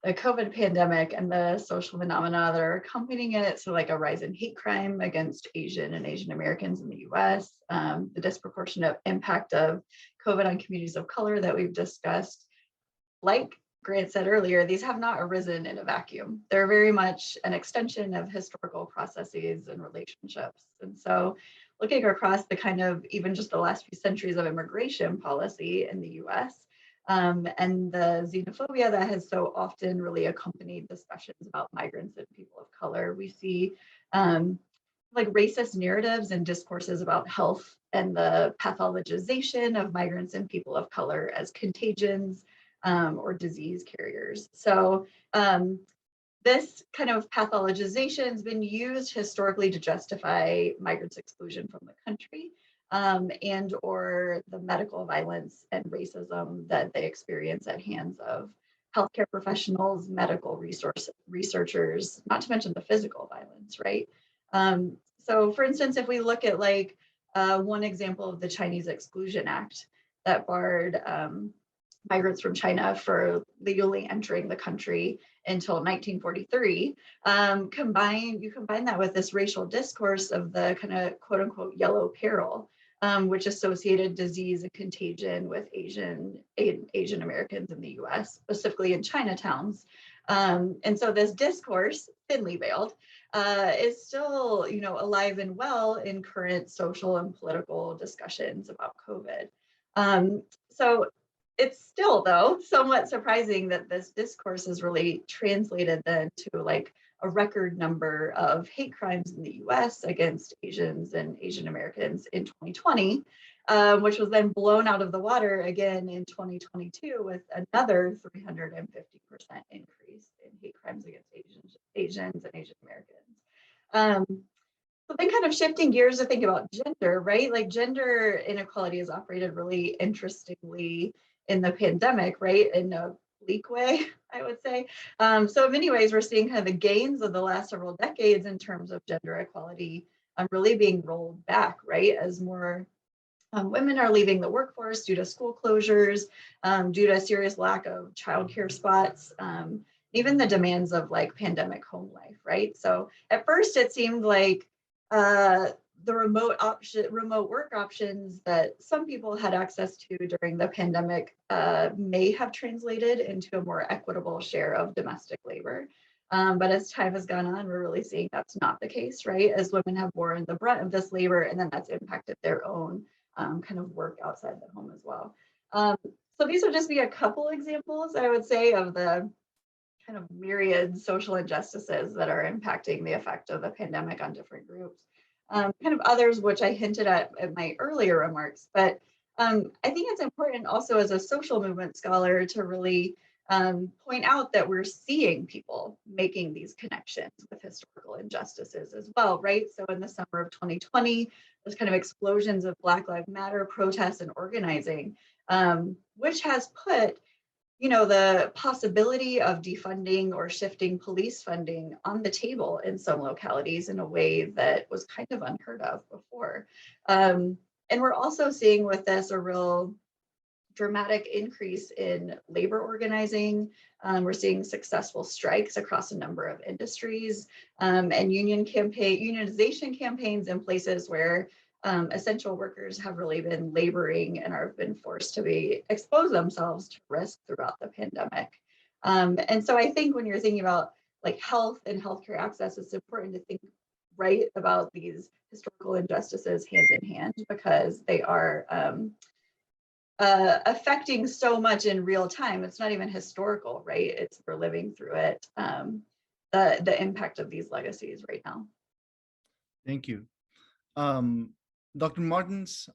the COVID pandemic and the social phenomena that are accompanying it, so like a rise in hate crime against Asian and Asian Americans in the US, the disproportionate impact of COVID on communities of color that we've discussed. Like Grant said earlier, these have not arisen in a vacuum. They're very much an extension of historical processes and relationships. And so looking across the kind of even just the last few centuries of immigration policy in the US, and the xenophobia that has so often really accompanied discussions about migrants and people of color, we see like racist narratives and discourses about health and the pathologization of migrants and people of color as contagions or disease carriers. So this kind of pathologization has been used historically to justify migrants' exclusion from the country and or the medical violence and racism that they experience at hands of healthcare professionals, medical researchers, not to mention the physical violence, right? So for instance, if we look at like one example of the Chinese Exclusion Act that barred migrants from China for legally entering the country until 1943, you combine that with this racial discourse of the kind of quote unquote yellow peril, which associated disease and contagion with Asian Americans in the US, specifically in Chinatowns. And so this discourse, thinly veiled, is still, alive and well in current social and political discussions about COVID. So it's still, though, somewhat surprising that this discourse is really translated then to like a record number of hate crimes in the US against Asians and Asian Americans in 2020, which was then blown out of the water again in 2022 with another 350% increase in hate crimes against Asians and Asian Americans. So then kind of shifting gears to think about gender, right? Like gender inequality has operated really interestingly in the pandemic, right? In a bleak way, I would say. So in many ways, we're seeing kind of the gains of the last several decades in terms of gender equality really being rolled back, right? As more women are leaving the workforce due to school closures, due to a serious lack of childcare spots, even the demands of like pandemic home life, right? So at first it seemed like the remote work options that some people had access to during the pandemic may have translated into a more equitable share of domestic labor. But as time has gone on, we're really seeing that's not the case, right? As women have borne the brunt of this labor, and then that's impacted their own kind of work outside the home as well. So these would just be a couple examples, I would say, of the kind of myriad social injustices that are impacting the effect of the pandemic on different groups. Kind of others, which I hinted at in my earlier remarks, but I think it's important also as a social movement scholar to really point out that we're seeing people making these connections with historical injustices as well, right? So in the summer of 2020, there's kind of explosions of Black Lives Matter protests and organizing, which has put the possibility of defunding or shifting police funding on the table in some localities in a way that was kind of unheard of before. And we're also seeing with this a real dramatic increase in labor organizing. We're seeing successful strikes across a number of industries and unionization campaigns in places where essential workers have really been laboring and have been forced to expose themselves to risk throughout the pandemic. And so I think when you're thinking about like health and healthcare access, it's important to think right about these historical injustices hand in hand, because they are affecting so much in real time. It's not even historical, right? We're living through it, the impact of these legacies right now. Thank you. Dr. Martins,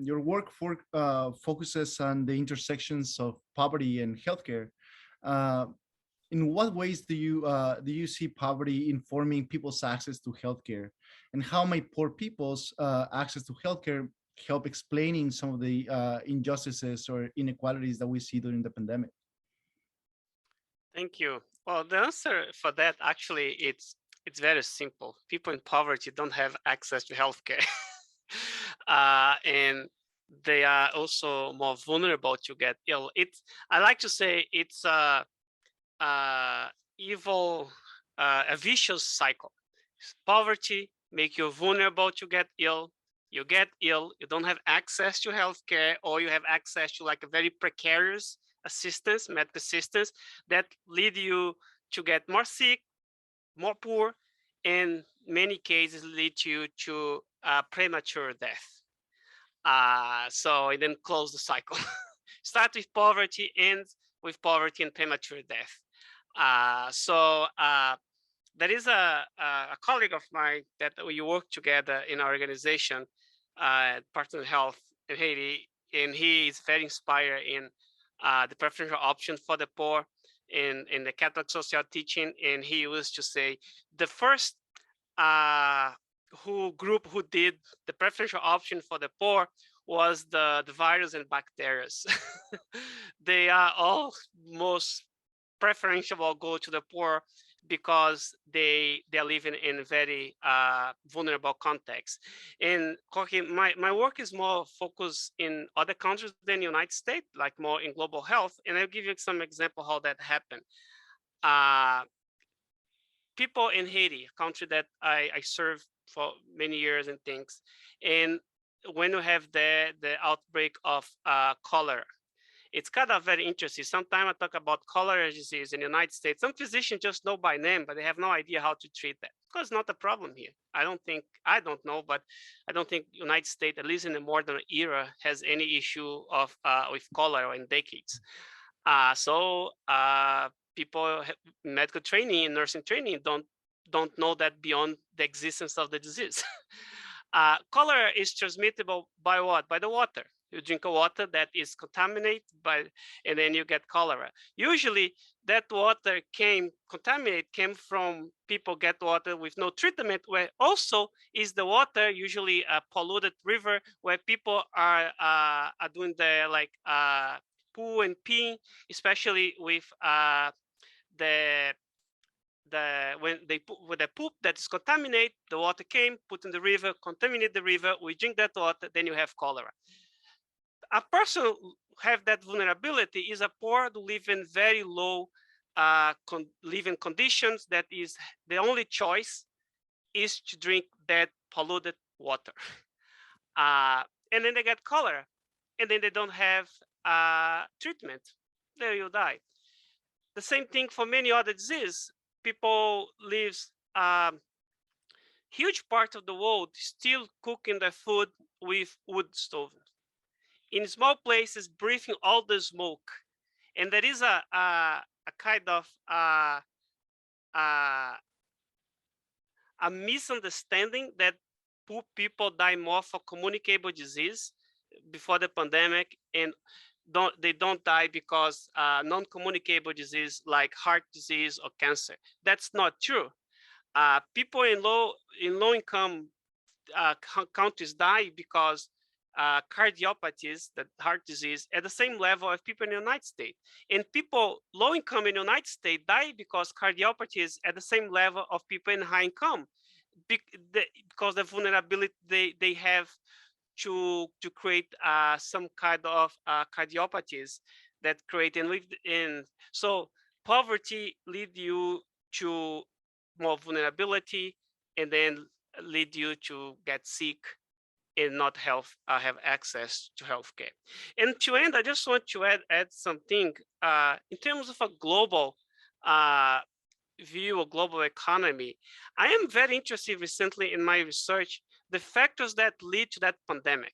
your work focuses on the intersections of poverty and healthcare. In what ways do you see poverty informing people's access to healthcare, and how might poor people's access to healthcare help explaining some of the injustices or inequalities that we see during the pandemic? Thank you. Well, the answer for that actually it's very simple. People in poverty don't have access to healthcare. And they are also more vulnerable to get ill. I like to say it's a vicious cycle. Poverty make you vulnerable to get ill. You get ill, you don't have access to healthcare, or you have access to like a very precarious assistance, medical assistance, that lead you to get more sick, more poor, in many cases lead you to premature death. So it then close the cycle. Start with poverty, ends with poverty and premature death. There is a colleague of mine that we work together in our organization, Partner Health in Haiti, and he is very inspired in the preferential option for the poor in the Catholic social teaching. And he used to say the first group who did the preferential option for the poor was the virus and bacteria. They are almost preferential go to the poor because they're living in very vulnerable context. And Jorge, my work is more focused in other countries than the United States, like more in global health. And I'll give you some example how that happened. People in Haiti, a country that I served for many years and things, and when you have the outbreak of cholera, it's kind of very interesting. Sometimes I talk about cholera disease in the United States. Some physicians just know by name, but they have no idea how to treat that. Because it's not a problem here. I don't know, but I don't think United States, at least in the modern era, has any issue of with cholera in decades. People medical training and nursing training don't know that beyond the existence of the disease. Cholera is transmittable by what? By the water. You drink a water that is contaminated and then you get cholera. Usually that water came from people get water with no treatment, where also is the water usually a polluted river where people are doing the poo and pee, especially with when they put with the poop that is contaminated, the water came, put in the river, contaminate the river, we drink that water, then you have cholera. A person who have that vulnerability is a poor who live in very low living conditions. That is the only choice is to drink that polluted water. And then they get cholera, and then they don't have treatment. There you die. The same thing for many other diseases. People live huge part of the world still cooking their food with wood stove. In small places, breathing all the smoke. And there is a kind of a misunderstanding that poor people die more for communicable disease before the pandemic, and they don't die because non-communicable disease like heart disease or cancer. That's not true. People in low income countries die because cardiopathies, the heart disease, at the same level of people in the United States. And people low income in the United States die because cardiopathies at the same level of people in high income, because the vulnerability they have to create some kind of cardiopathies that create and so poverty lead you to more vulnerability, and then lead you to get sick and not have access to healthcare. And to end, I just want to add something in terms of a global view of global economy. I am very interested recently in my research the factors that lead to that pandemic.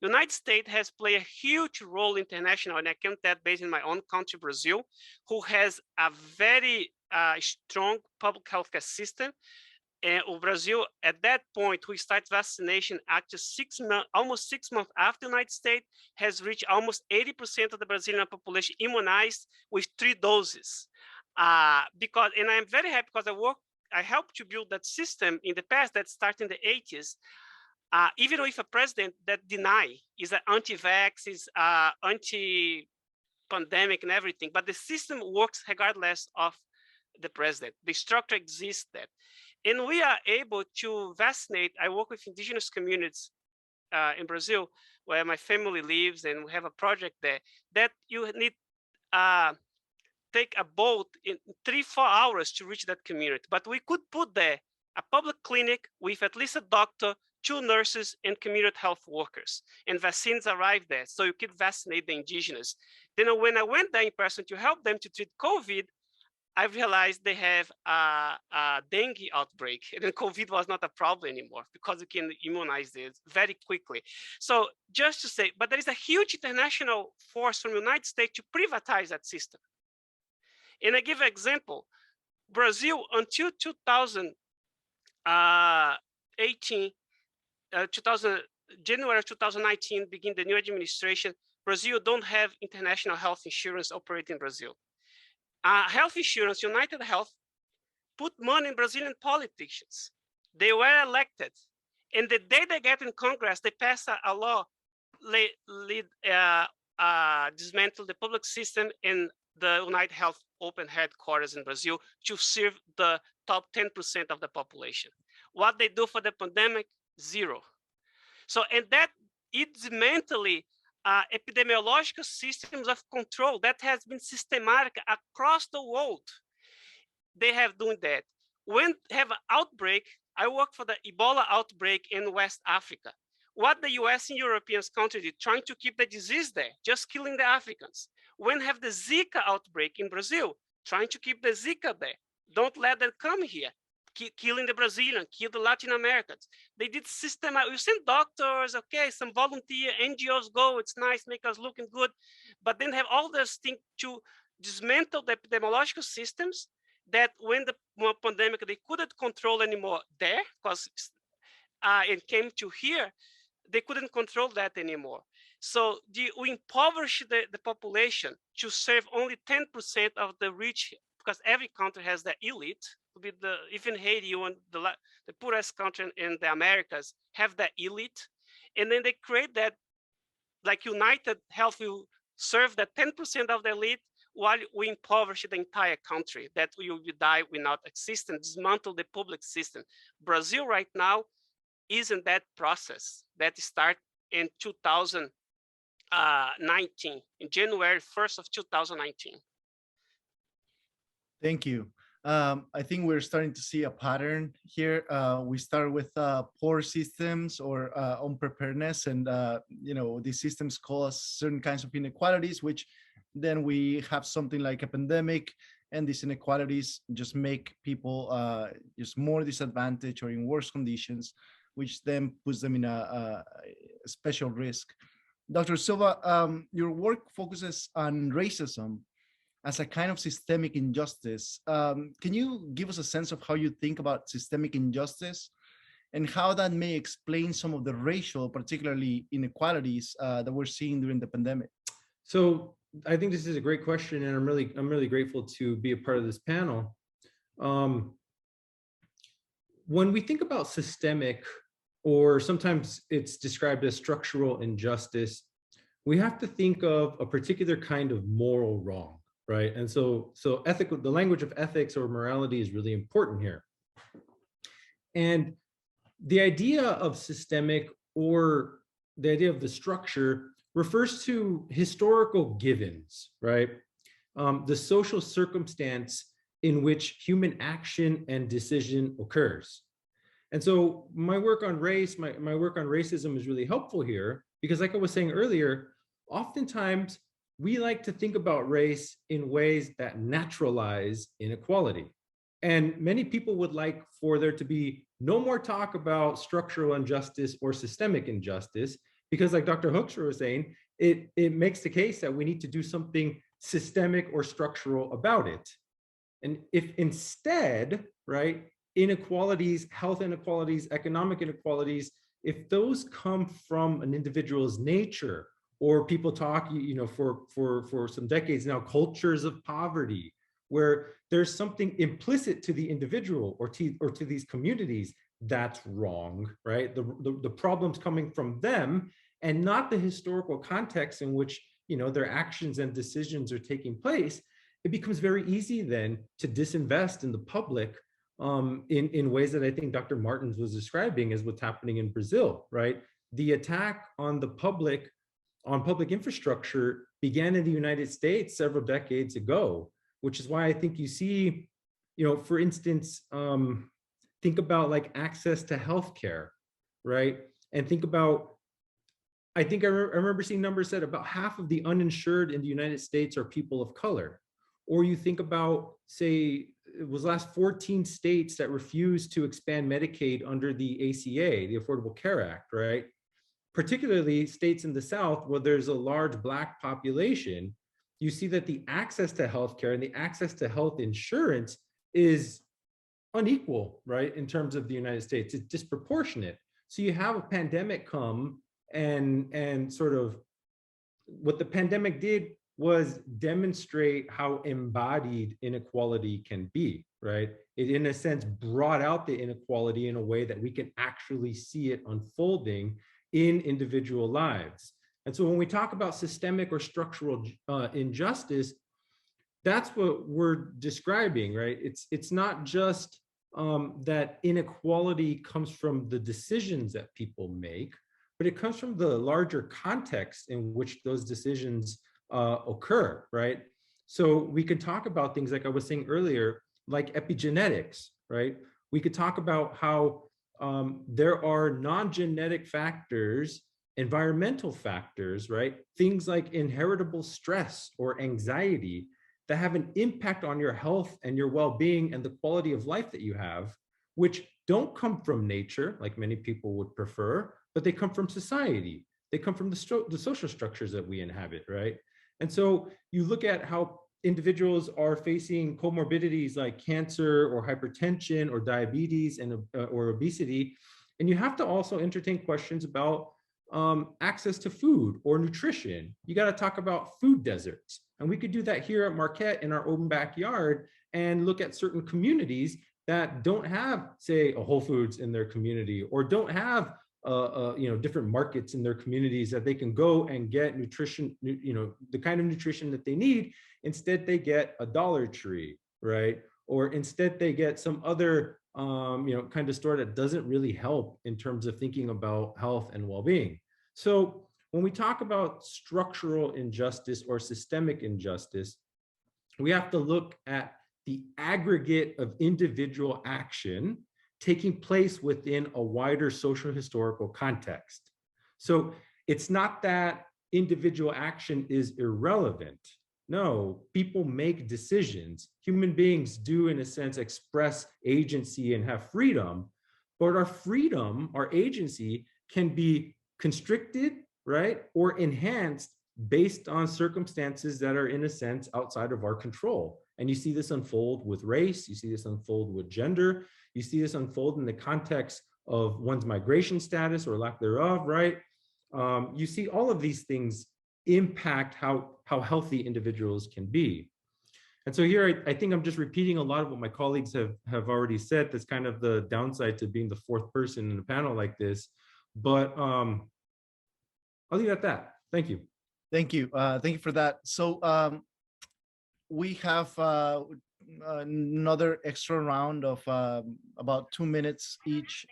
United States has played a huge role international, and I count that based in my own country, Brazil, who has a very strong public healthcare system. And Brazil, at that point, we start vaccination after almost 6 months after the United States, has reached almost 80% of the Brazilian population immunized with 3 doses. And I'm very happy because I helped to build that system in the past that started in the 80s. Even with a president that is an anti-vax, is anti-pandemic and everything, but the system works regardless of the president. The structure exists that. And we are able to vaccinate. I work with indigenous communities in Brazil, where my family lives, and we have a project there that you need take a boat in 3-4 hours to reach that community. But we could put there a public clinic with at least a doctor, 2 nurses, and community health workers, and vaccines arrive there, so you could vaccinate the indigenous. Then when I went there in person to help them to treat COVID, I realized they have a dengue outbreak, and then COVID was not a problem anymore because you can immunize it very quickly. So just to say, but there is a huge international force from the United States to privatize that system. And I give an example. Brazil, until 2018, January 2019, begin the new administration, Brazil don't have international health insurance operating in Brazil. Health insurance, United Health, put money in Brazilian politicians. They were elected. And the day they get in Congress, they pass a law, dismantle the public system and the United Health Open headquarters in Brazil to serve the top 10% of the population. What they do for the pandemic, zero. So, and that it's mentally epidemiological systems of control that has been systematic across the world. They have doing that. When have an outbreak, I work for the Ebola outbreak in West Africa. What the US and European countries did, trying to keep the disease there, just killing the Africans. When have the Zika outbreak in Brazil, trying to keep the Zika there. Don't let them come here, killing the Brazilian, kill the Latin Americans. They did systematic, you send doctors, okay, some volunteer, NGOs go, it's nice, make us looking good, but then have all this thing to dismantle the epidemiological systems that when the pandemic, they couldn't control anymore there, because it came to here, they couldn't control that anymore. So we impoverish the population to serve only 10% of the rich, because every country has the elite. With even Haiti, the poorest country in the Americas, have the elite. And then they create that, like United Health will serve the 10% of the elite, while we impoverish the entire country, that we will die without existence, dismantle the public system. Brazil right now is in that process that started in 2019, in January 1st of 2019. Thank you. I think we're starting to see a pattern here. We start with poor systems or unpreparedness, and these systems cause certain kinds of inequalities, which then we have something like a pandemic, and these inequalities just make people just more disadvantaged or in worse conditions, which then puts them in a special risk. Dr. Silva, your work focuses on racism as a kind of systemic injustice. Can you give us a sense of how you think about systemic injustice and how that may explain some of the racial, particularly inequalities that we're seeing during the pandemic? So I think this is a great question, and I'm really grateful to be a part of this panel. When we think about systemic, or sometimes it's described as structural injustice, we have to think of a particular kind of moral wrong, right? And so ethical, the language of ethics or morality is really important here. And the idea of systemic, or the idea of the structure, refers to historical givens, right? The social circumstance in which human action and decision occurs. And so my work on race, my work on racism is really helpful here, because like I was saying earlier, oftentimes we like to think about race in ways that naturalize inequality. And many people would like for there to be no more talk about structural injustice or systemic injustice, because like Dr. Hoekstra was saying, it makes the case that we need to do something systemic or structural about it. And if instead, right, inequalities, health inequalities, economic inequalities, if those come from an individual's nature, or people talk, for some decades now, cultures of poverty, where there's something implicit to the individual or to these communities, that's wrong, right? The problems coming from them, and not the historical context in which their actions and decisions are taking place. It becomes very easy then to disinvest in the public in ways that I think Dr. Martins was describing as what's happening in Brazil, right? The attack on the public, on public infrastructure, began in the United States several decades ago, which is why I think you see, for instance, think about like access to healthcare, right? And think about, I think I remember seeing numbers that about half of the uninsured in the United States are people of color. Or you think about, say, it was last 14 states that refused to expand Medicaid under the ACA, the Affordable Care Act, right? Particularly states in the South where there's a large Black population, you see that the access to healthcare and the access to health insurance is unequal, right? In terms of the United States, it's disproportionate. So you have a pandemic come, and sort of what the pandemic did was demonstrate how embodied inequality can be, right? It, in a sense, brought out the inequality in a way that we can actually see it unfolding in individual lives. And so when we talk about systemic or structural injustice, that's what we're describing, right? It's not just that inequality comes from the decisions that people make, but it comes from the larger context in which those decisions occur, right? So we could talk about things like I was saying earlier, like epigenetics, right? We could talk about how there are non-genetic factors, environmental factors, right? Things like inheritable stress or anxiety that have an impact on your health and your well-being and the quality of life that you have, which don't come from nature, like many people would prefer, but they come from society. They come from the social structures that we inhabit, right? And so you look at how individuals are facing comorbidities like cancer or hypertension or diabetes and or obesity, and you have to also entertain questions about access to food or nutrition. You got to talk about food deserts. And we could do that here at Marquette in our open backyard and look at certain communities that don't have, say, a Whole Foods in their community, or don't have different markets in their communities that they can go and get nutrition, the kind of nutrition that they need. Instead, they get a Dollar Tree, right? Or instead they get some other kind of store that doesn't really help in terms of thinking about health and well-being. So when we talk about structural injustice or systemic injustice, we have to look at the aggregate of individual action taking place within a wider social historical context. So it's not that individual action is irrelevant. No, people make decisions. Human beings do, in a sense, express agency and have freedom, but our freedom, our agency can be constricted, right, or enhanced based on circumstances that are, in a sense, outside of our control. And you see this unfold with race, you see this unfold with gender, you see this unfold in the context of one's migration status or lack thereof, right? You see all of these things impact how healthy individuals can be. And so here, I think I'm just repeating a lot of what my colleagues have already said. That's kind of the downside to being the fourth person in a panel like this. But I'll leave it at that. Thank you. Thank you. Thank you for that. So we have another extra round of about 2 minutes each.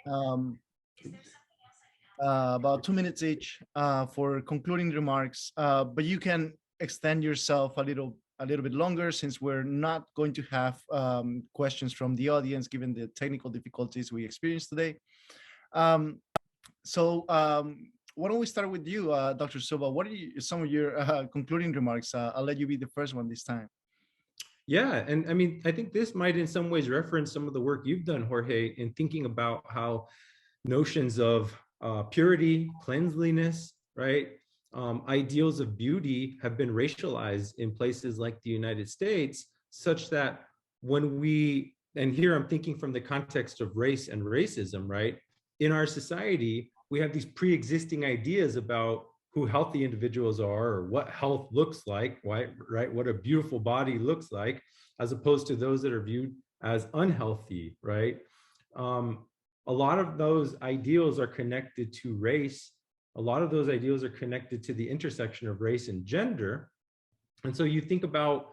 About 2 minutes each for concluding remarks, but you can extend yourself a little bit longer, since we're not going to have questions from the audience given the technical difficulties we experienced today. Why don't we start with you, Dr. Silva? What are some of your concluding remarks? I'll let you be the first one this time. Yeah, and I mean, I think this might in some ways reference some of the work you've done, Jorge, in thinking about how notions of purity, cleanliness, right? Ideals of beauty have been racialized in places like the United States, such that when and here I'm thinking from the context of race and racism, right? In our society, we have these pre-existing ideas about who healthy individuals are, or what health looks like, right? What a beautiful body looks like, as opposed to those that are viewed as unhealthy, right? A lot of those ideals are connected to race. A lot of those ideals are connected to the intersection of race and gender. And so you think about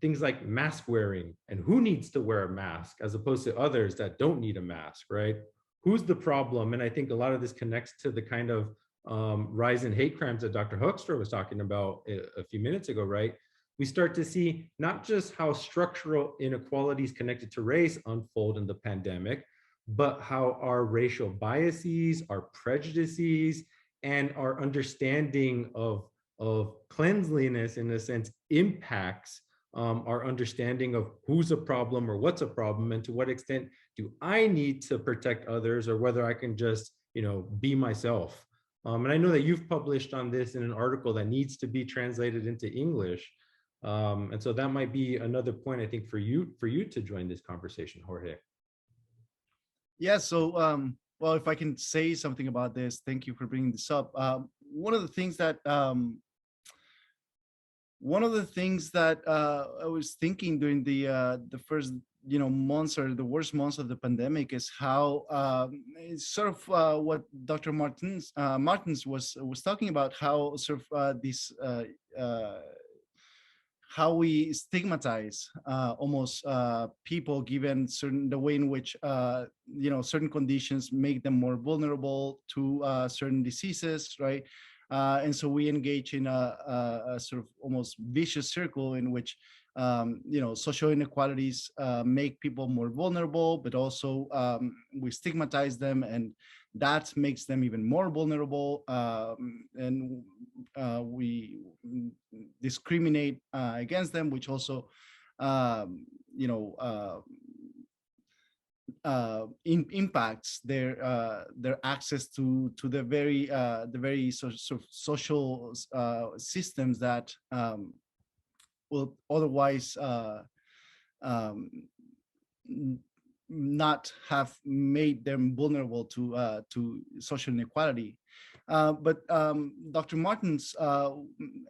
things like mask wearing and who needs to wear a mask as opposed to others that don't need a mask, right? Who's the problem? And I think a lot of this connects to the kind of rise in hate crimes that Dr. Hoekstra was talking about a few minutes ago, right? We start to see not just how structural inequalities connected to race unfold in the pandemic, but how our racial biases, our prejudices, and our understanding of cleanliness, in a sense, impacts our understanding of who's a problem or what's a problem, and to what extent do I need to protect others, or whether I can just, be myself. And I know that you've published on this in an article that needs to be translated into English. And so that might be another point, I think, for you to join this conversation, Jorge. Yeah, so well, if I can say something about this, thank you for bringing this up. One of the things that I was thinking during the first months, or the worst months of the pandemic, is how it's sort of what Dr. Martins was talking about, how sort of how we stigmatize almost people given the way in which certain conditions make them more vulnerable to certain diseases, right? And so we engage in a sort of almost vicious circle in which social inequalities make people more vulnerable, but also we stigmatize them, and that makes them even more vulnerable, and we discriminate against them, which also impacts their access to the very social systems that will otherwise not have made them vulnerable to social inequality. But Dr. Martins,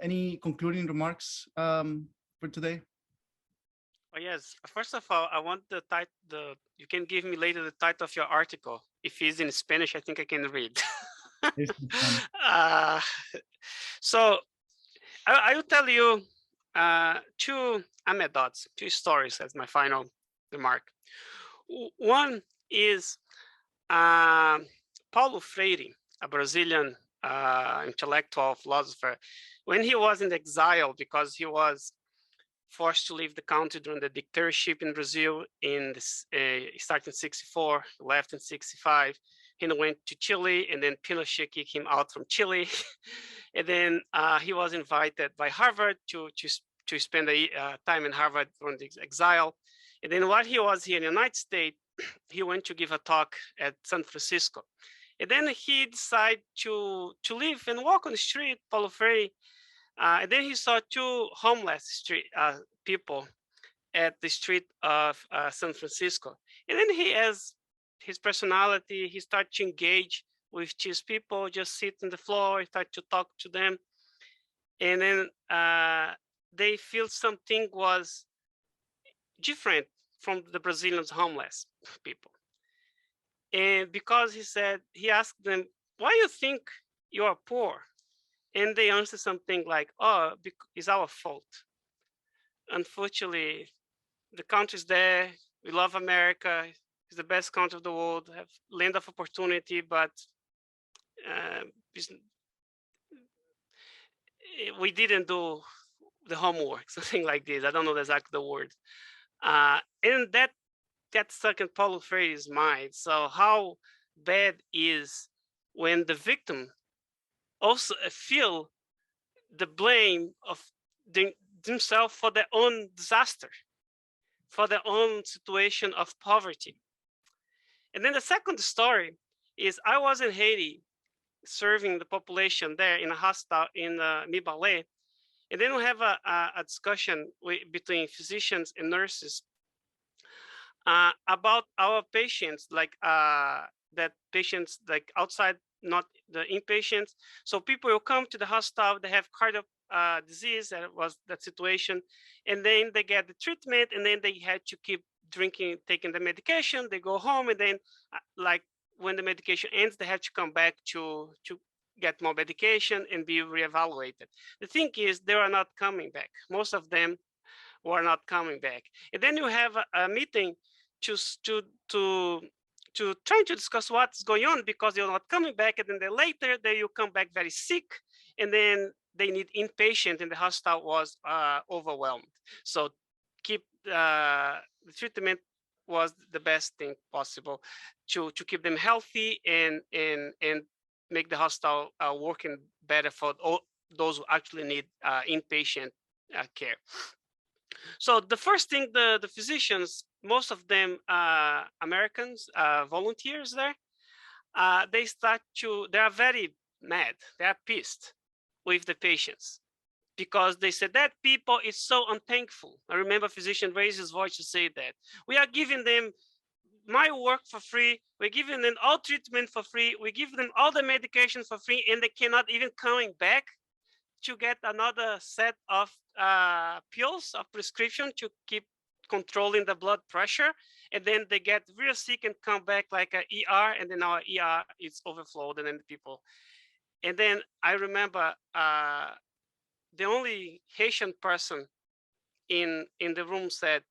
any concluding remarks for today? Oh, yes. First of all, I want the title. You can give me later the title of your article. If it's in Spanish, I think I can read. So I will tell you two anecdotes, two stories as my final remark. One is Paulo Freire, a Brazilian intellectual philosopher. When he was in exile because he was forced to leave the country during the dictatorship in Brazil in this, starting in 64, left in 65. He went to Chile, and then Pinochet kicked him out from Chile. And then he was invited by Harvard to spend a time in Harvard during the exile. And then while he was here in the United States, he went to give a talk at San Francisco. And then he decided to leave and walk on the street, Paulo Freire. And then he saw two homeless people at the street of San Francisco. And then he has his personality, he started to engage with these people, just sit on the floor, start to talk to them. And then they feel something was different from the Brazilians homeless people. And because he asked them, why do you think you are poor? And they answer something like, oh, it's our fault. Unfortunately, the country's there. We love America. It's the best country of the world, have land of opportunity, but we didn't do the homework, something like this. I don't know exactly the word. And that stuck in Paulo Freire's mind. So how bad is when the victim also feel the blame of themselves for their own disaster, for their own situation of poverty. And then the second story is I was in Haiti serving the population there in a hostel in Mibale. And then we have a discussion between physicians and nurses about our patients, like that patients like outside, not the inpatients. So people will come to the hospital, they have cardiac disease, that was that situation, and then they get the treatment, and then they had to keep taking the medication. They go home, and then like when the medication ends, they have to come back to get more medication and be reevaluated. The thing is, they are not coming back. Most of them were not coming back. And then you have a meeting to try to discuss what's going on, because they're not coming back, and then later they will come back very sick, and then they need inpatient, and the hospital was overwhelmed. So keep the treatment was the best thing possible to keep them healthy and make the hospital working better for all those who actually need inpatient care. So the first thing, the physicians, most of them Americans, volunteers there, they are very mad, they are pissed with the patients, because they said that people is so unthankful. I remember a physician raised his voice to say that. We are giving them my work for free, we're giving them all treatment for free, we give them all the medication for free, and they cannot even coming back to get another set of pills of prescription to keep controlling the blood pressure, and then they get real sick and come back like a ER, and then our ER is overflowed, and then the people. And then I remember the only Haitian person in the room said,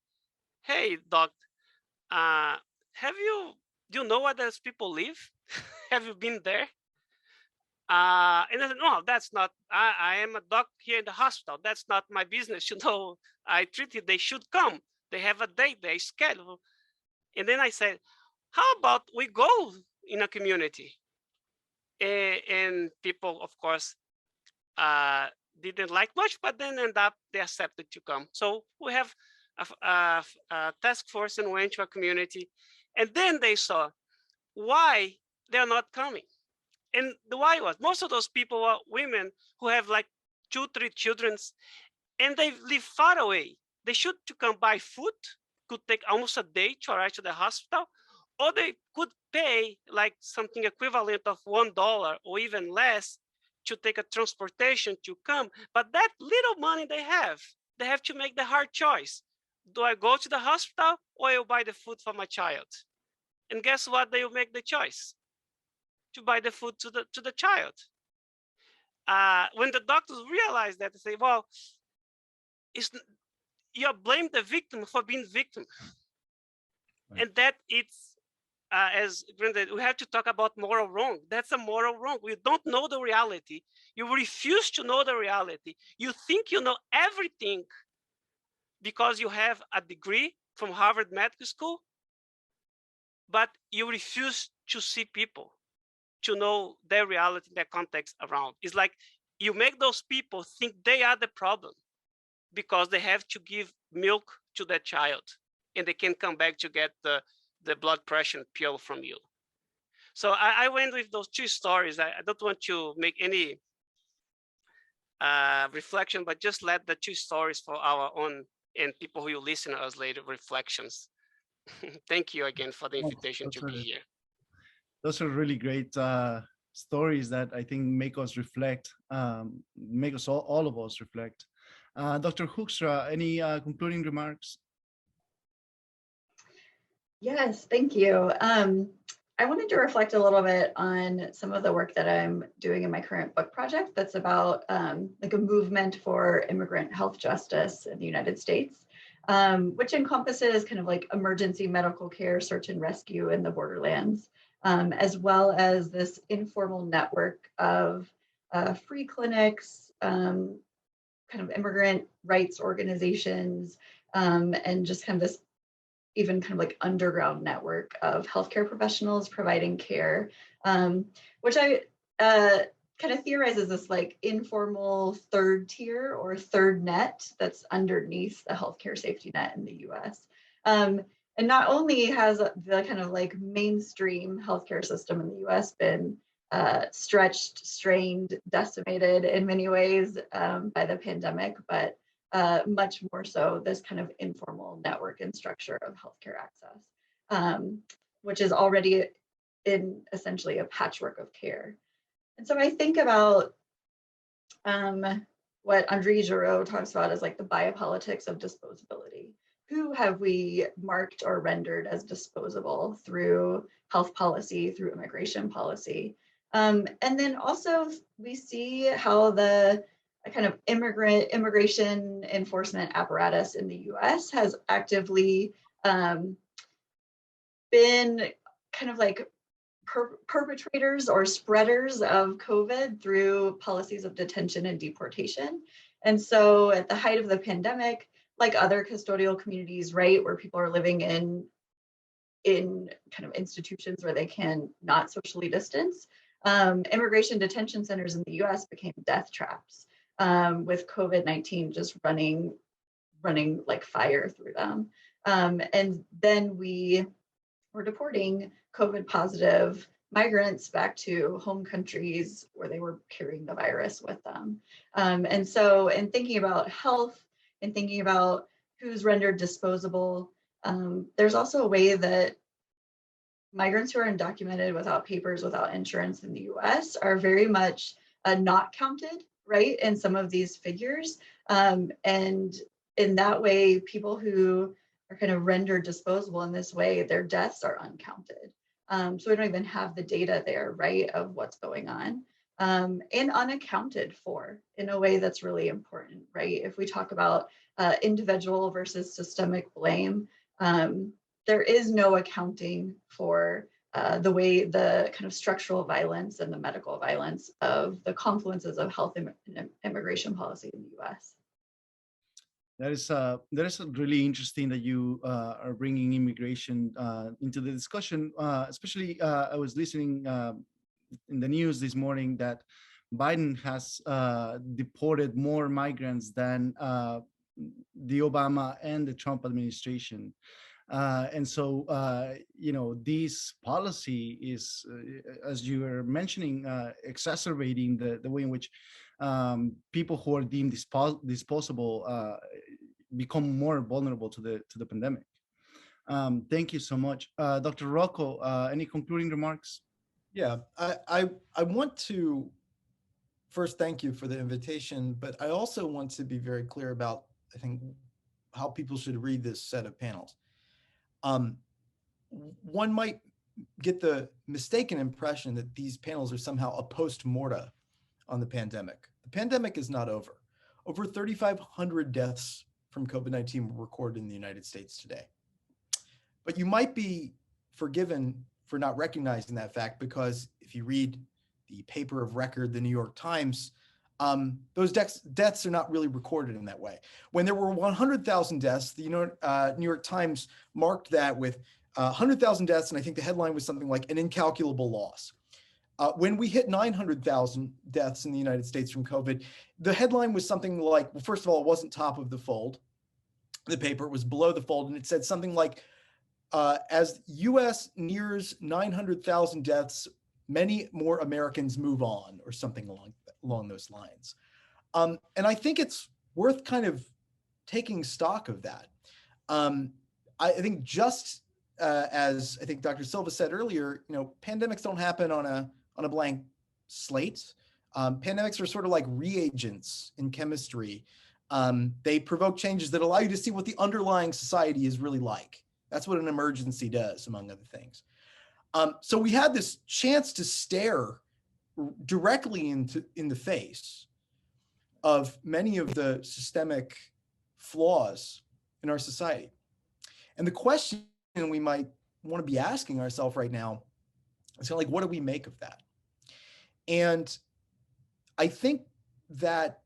"Hey, doc, do you know where those people live? Have you been there?" And I said, "No, that's not. I am a doc here in the hospital. That's not my business. You know, I treated. They should come. They have a date. They schedule." And then I said, "How about we go in a community?" And people, of course, didn't like much, but then end up they accepted to come. So we have a task force and went to a community, and then they saw why they're not coming. And the why was most of those people are women who have like 2-3 children, and they live far away. They should to come buy food, could take almost a day to arrive to the hospital, or they could pay like something equivalent of $1 or even less to take a transportation to come. But that little money they have to make the hard choice. Do I go to the hospital or I will buy the food for my child? And guess what? They will make the choice to buy the food to the child. When the doctors realize that, they say, "Well, you blame the victim for being victim," Right. and that it's as Brenda, we have to talk about moral wrong. That's a moral wrong. You don't know the reality. You refuse to know the reality. You think you know everything because you have a degree from Harvard Medical School, but you refuse to see people, to know their reality, their context around. It's like you make those people think they are the problem because they have to give milk to their child and they can come back to get the blood pressure pill from you. So I went with those two stories. I don't want to make any reflection, but just let the two stories for our own and people who will listen to us later reflections. Thank you again for the invitation to be here. Those are really great stories that I think make us reflect, make us all of us reflect. Dr. Hoekstra, any concluding remarks? Yes, thank you. I wanted to reflect a little bit on some of the work that I'm doing in my current book project that's about like a movement for immigrant health justice in the United States, which encompasses kind of like emergency medical care, search and rescue in the borderlands, as well as this informal network of free clinics, kind of immigrant rights organizations, and just kind of this even kind of like underground network of healthcare professionals providing care, which I kind of theorize as this like informal third tier or third net that's underneath the healthcare safety net in the US. And not only has the kind of like mainstream healthcare system in the US been stretched, strained, decimated in many ways by the pandemic, but much more so this kind of informal network and structure of healthcare access, which is already in essentially a patchwork of care. And so I think about what André Giraud talks about as like the biopolitics of disposability. Who have we marked or rendered as disposable through health policy, through immigration policy? And then also we see how the kind of immigration enforcement apparatus in the US has actively been kind of like perpetrators or spreaders of COVID through policies of detention and deportation. And so at the height of the pandemic, like other custodial communities, right, where people are living in kind of institutions where they can not socially distance, immigration detention centers in the US became death traps, with COVID-19 just running like fire through them. And then we were deporting COVID positive migrants back to home countries where they were carrying the virus with them. And so in thinking about health and thinking about who's rendered disposable, there's also a way that migrants who are undocumented, without papers, without insurance in the US are very much not counted, right, in some of these figures. And in that way, people who are kind of rendered disposable in this way, their deaths are uncounted. So we don't even have the data there, right, of what's going on, and unaccounted for in a way that's really important, right? If we talk about individual versus systemic blame. There is no accounting for the way the kind of structural violence and the medical violence of the confluences of health and immigration policy in the U.S. That is really interesting that you are bringing immigration into the discussion. Especially, I was listening in the news this morning that Biden has deported more migrants than the Obama and the Trump administration. And so, this policy is, as you were mentioning, exacerbating the way in which people who are deemed disposable become more vulnerable to the pandemic. Thank you so much. Dr. Rocco, any concluding remarks? Yeah, I want to first thank you for the invitation, but I also want to be very clear about, I think, how people should read this set of panels. One might get the mistaken impression that these panels are somehow a post-mortem on the pandemic. The pandemic is not over. Over 3,500 deaths from COVID-19 were recorded in the United States today. But you might be forgiven for not recognizing that fact, because if you read the paper of record, the New York Times, those deaths are not really recorded in that way. When there were 100,000 deaths, the New York Times marked that with 100,000 deaths, and I think the headline was something like an incalculable loss. When we hit 900,000 deaths in the United States from COVID, the headline was something like, well, first of all, it wasn't top of the fold. The paper was below the fold, and it said something like, as US nears 900,000 deaths, many more Americans move on, or something along those lines. And I think it's worth kind of taking stock of that. I think just as I think Dr. Silva said earlier, pandemics don't happen on a blank slate. Pandemics are sort of like reagents in chemistry. They provoke changes that allow you to see what the underlying society is really like. That's what an emergency does, among other things. So we had this chance to stare directly in the face of many of the systemic flaws in our society. And the question we might want to be asking ourselves right now is kind of like, what do we make of that? And I think that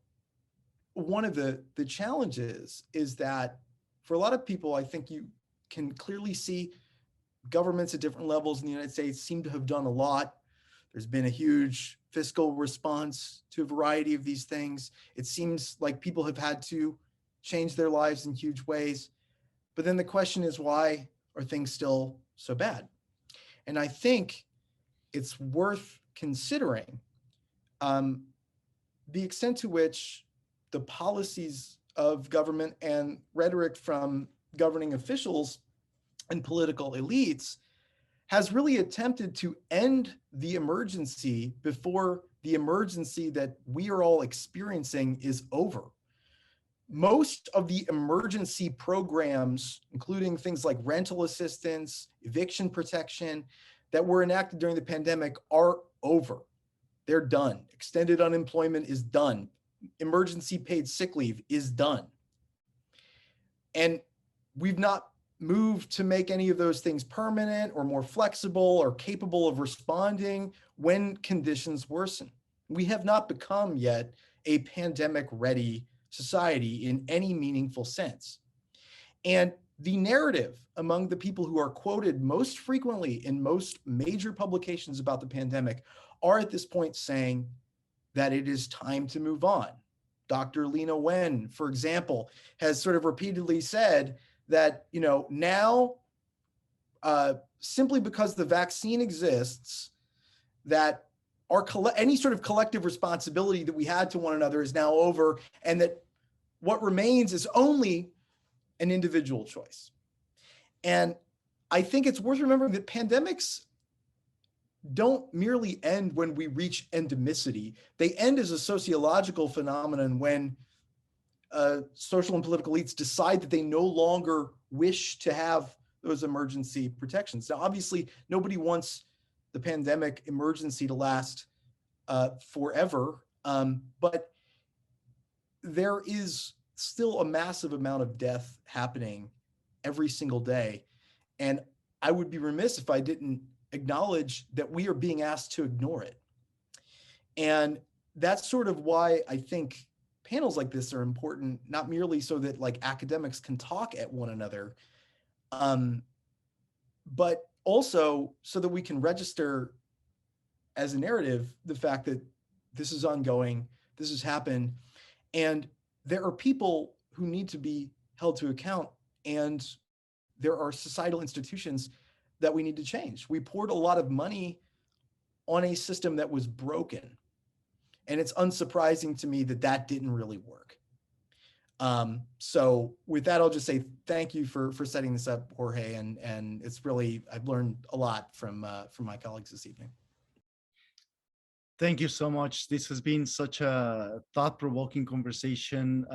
one of the challenges is that for a lot of people, I think you can clearly see governments at different levels in the United States seem to have done a lot. There's been a huge fiscal response to a variety of these things. It seems like people have had to change their lives in huge ways. But then the question is, why are things still so bad? And I think it's worth considering the extent to which the policies of government and rhetoric from governing officials and political elites has really attempted to end the emergency before the emergency that we are all experiencing is over. Most of the emergency programs, including things like rental assistance, eviction protection, that were enacted during the pandemic are over. They're done. Extended unemployment is done. Emergency paid sick leave is done. And we've not moved to make any of those things permanent or more flexible or capable of responding when conditions worsen. We have not become yet a pandemic-ready society in any meaningful sense. And the narrative among the people who are quoted most frequently in most major publications about the pandemic are at this point saying that it is time to move on. Dr. Lena Wen, for example, has sort of repeatedly said that, now simply because the vaccine exists, that any sort of collective responsibility that we had to one another is now over, and that what remains is only an individual choice. And I think it's worth remembering that pandemics don't merely end when we reach endemicity. They end as a sociological phenomenon when social and political elites decide that they no longer wish to have those emergency protections. Now, obviously, nobody wants the pandemic emergency to last forever, but there is still a massive amount of death happening every single day. And I would be remiss if I didn't acknowledge that we are being asked to ignore it. And that's sort of why I think panels like this are important, not merely so that like academics can talk at one another, but also so that we can register as a narrative the fact that this is ongoing, this has happened, and there are people who need to be held to account, and there are societal institutions that we need to change. We poured a lot of money on a system that was broken, and it's unsurprising to me that that didn't really work. So with that, I'll just say thank you for setting this up, Jorge, and it's really, I've learned a lot from my colleagues this evening. Thank you so much. This has been such a thought-provoking conversation.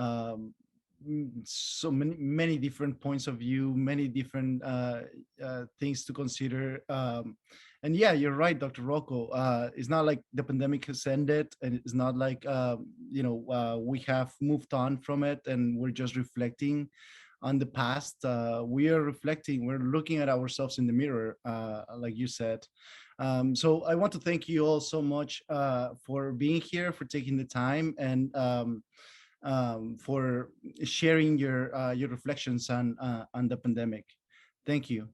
So many different points of view, many different things to consider. And yeah, you're right, Dr. Rocco. It's not like the pandemic has ended, and it's not like we have moved on from it and we're just reflecting on the past. We are reflecting, we're looking at ourselves in the mirror, like you said. So I want to thank you all so much for being here, for taking the time, and for sharing your reflections on the pandemic. Thank you.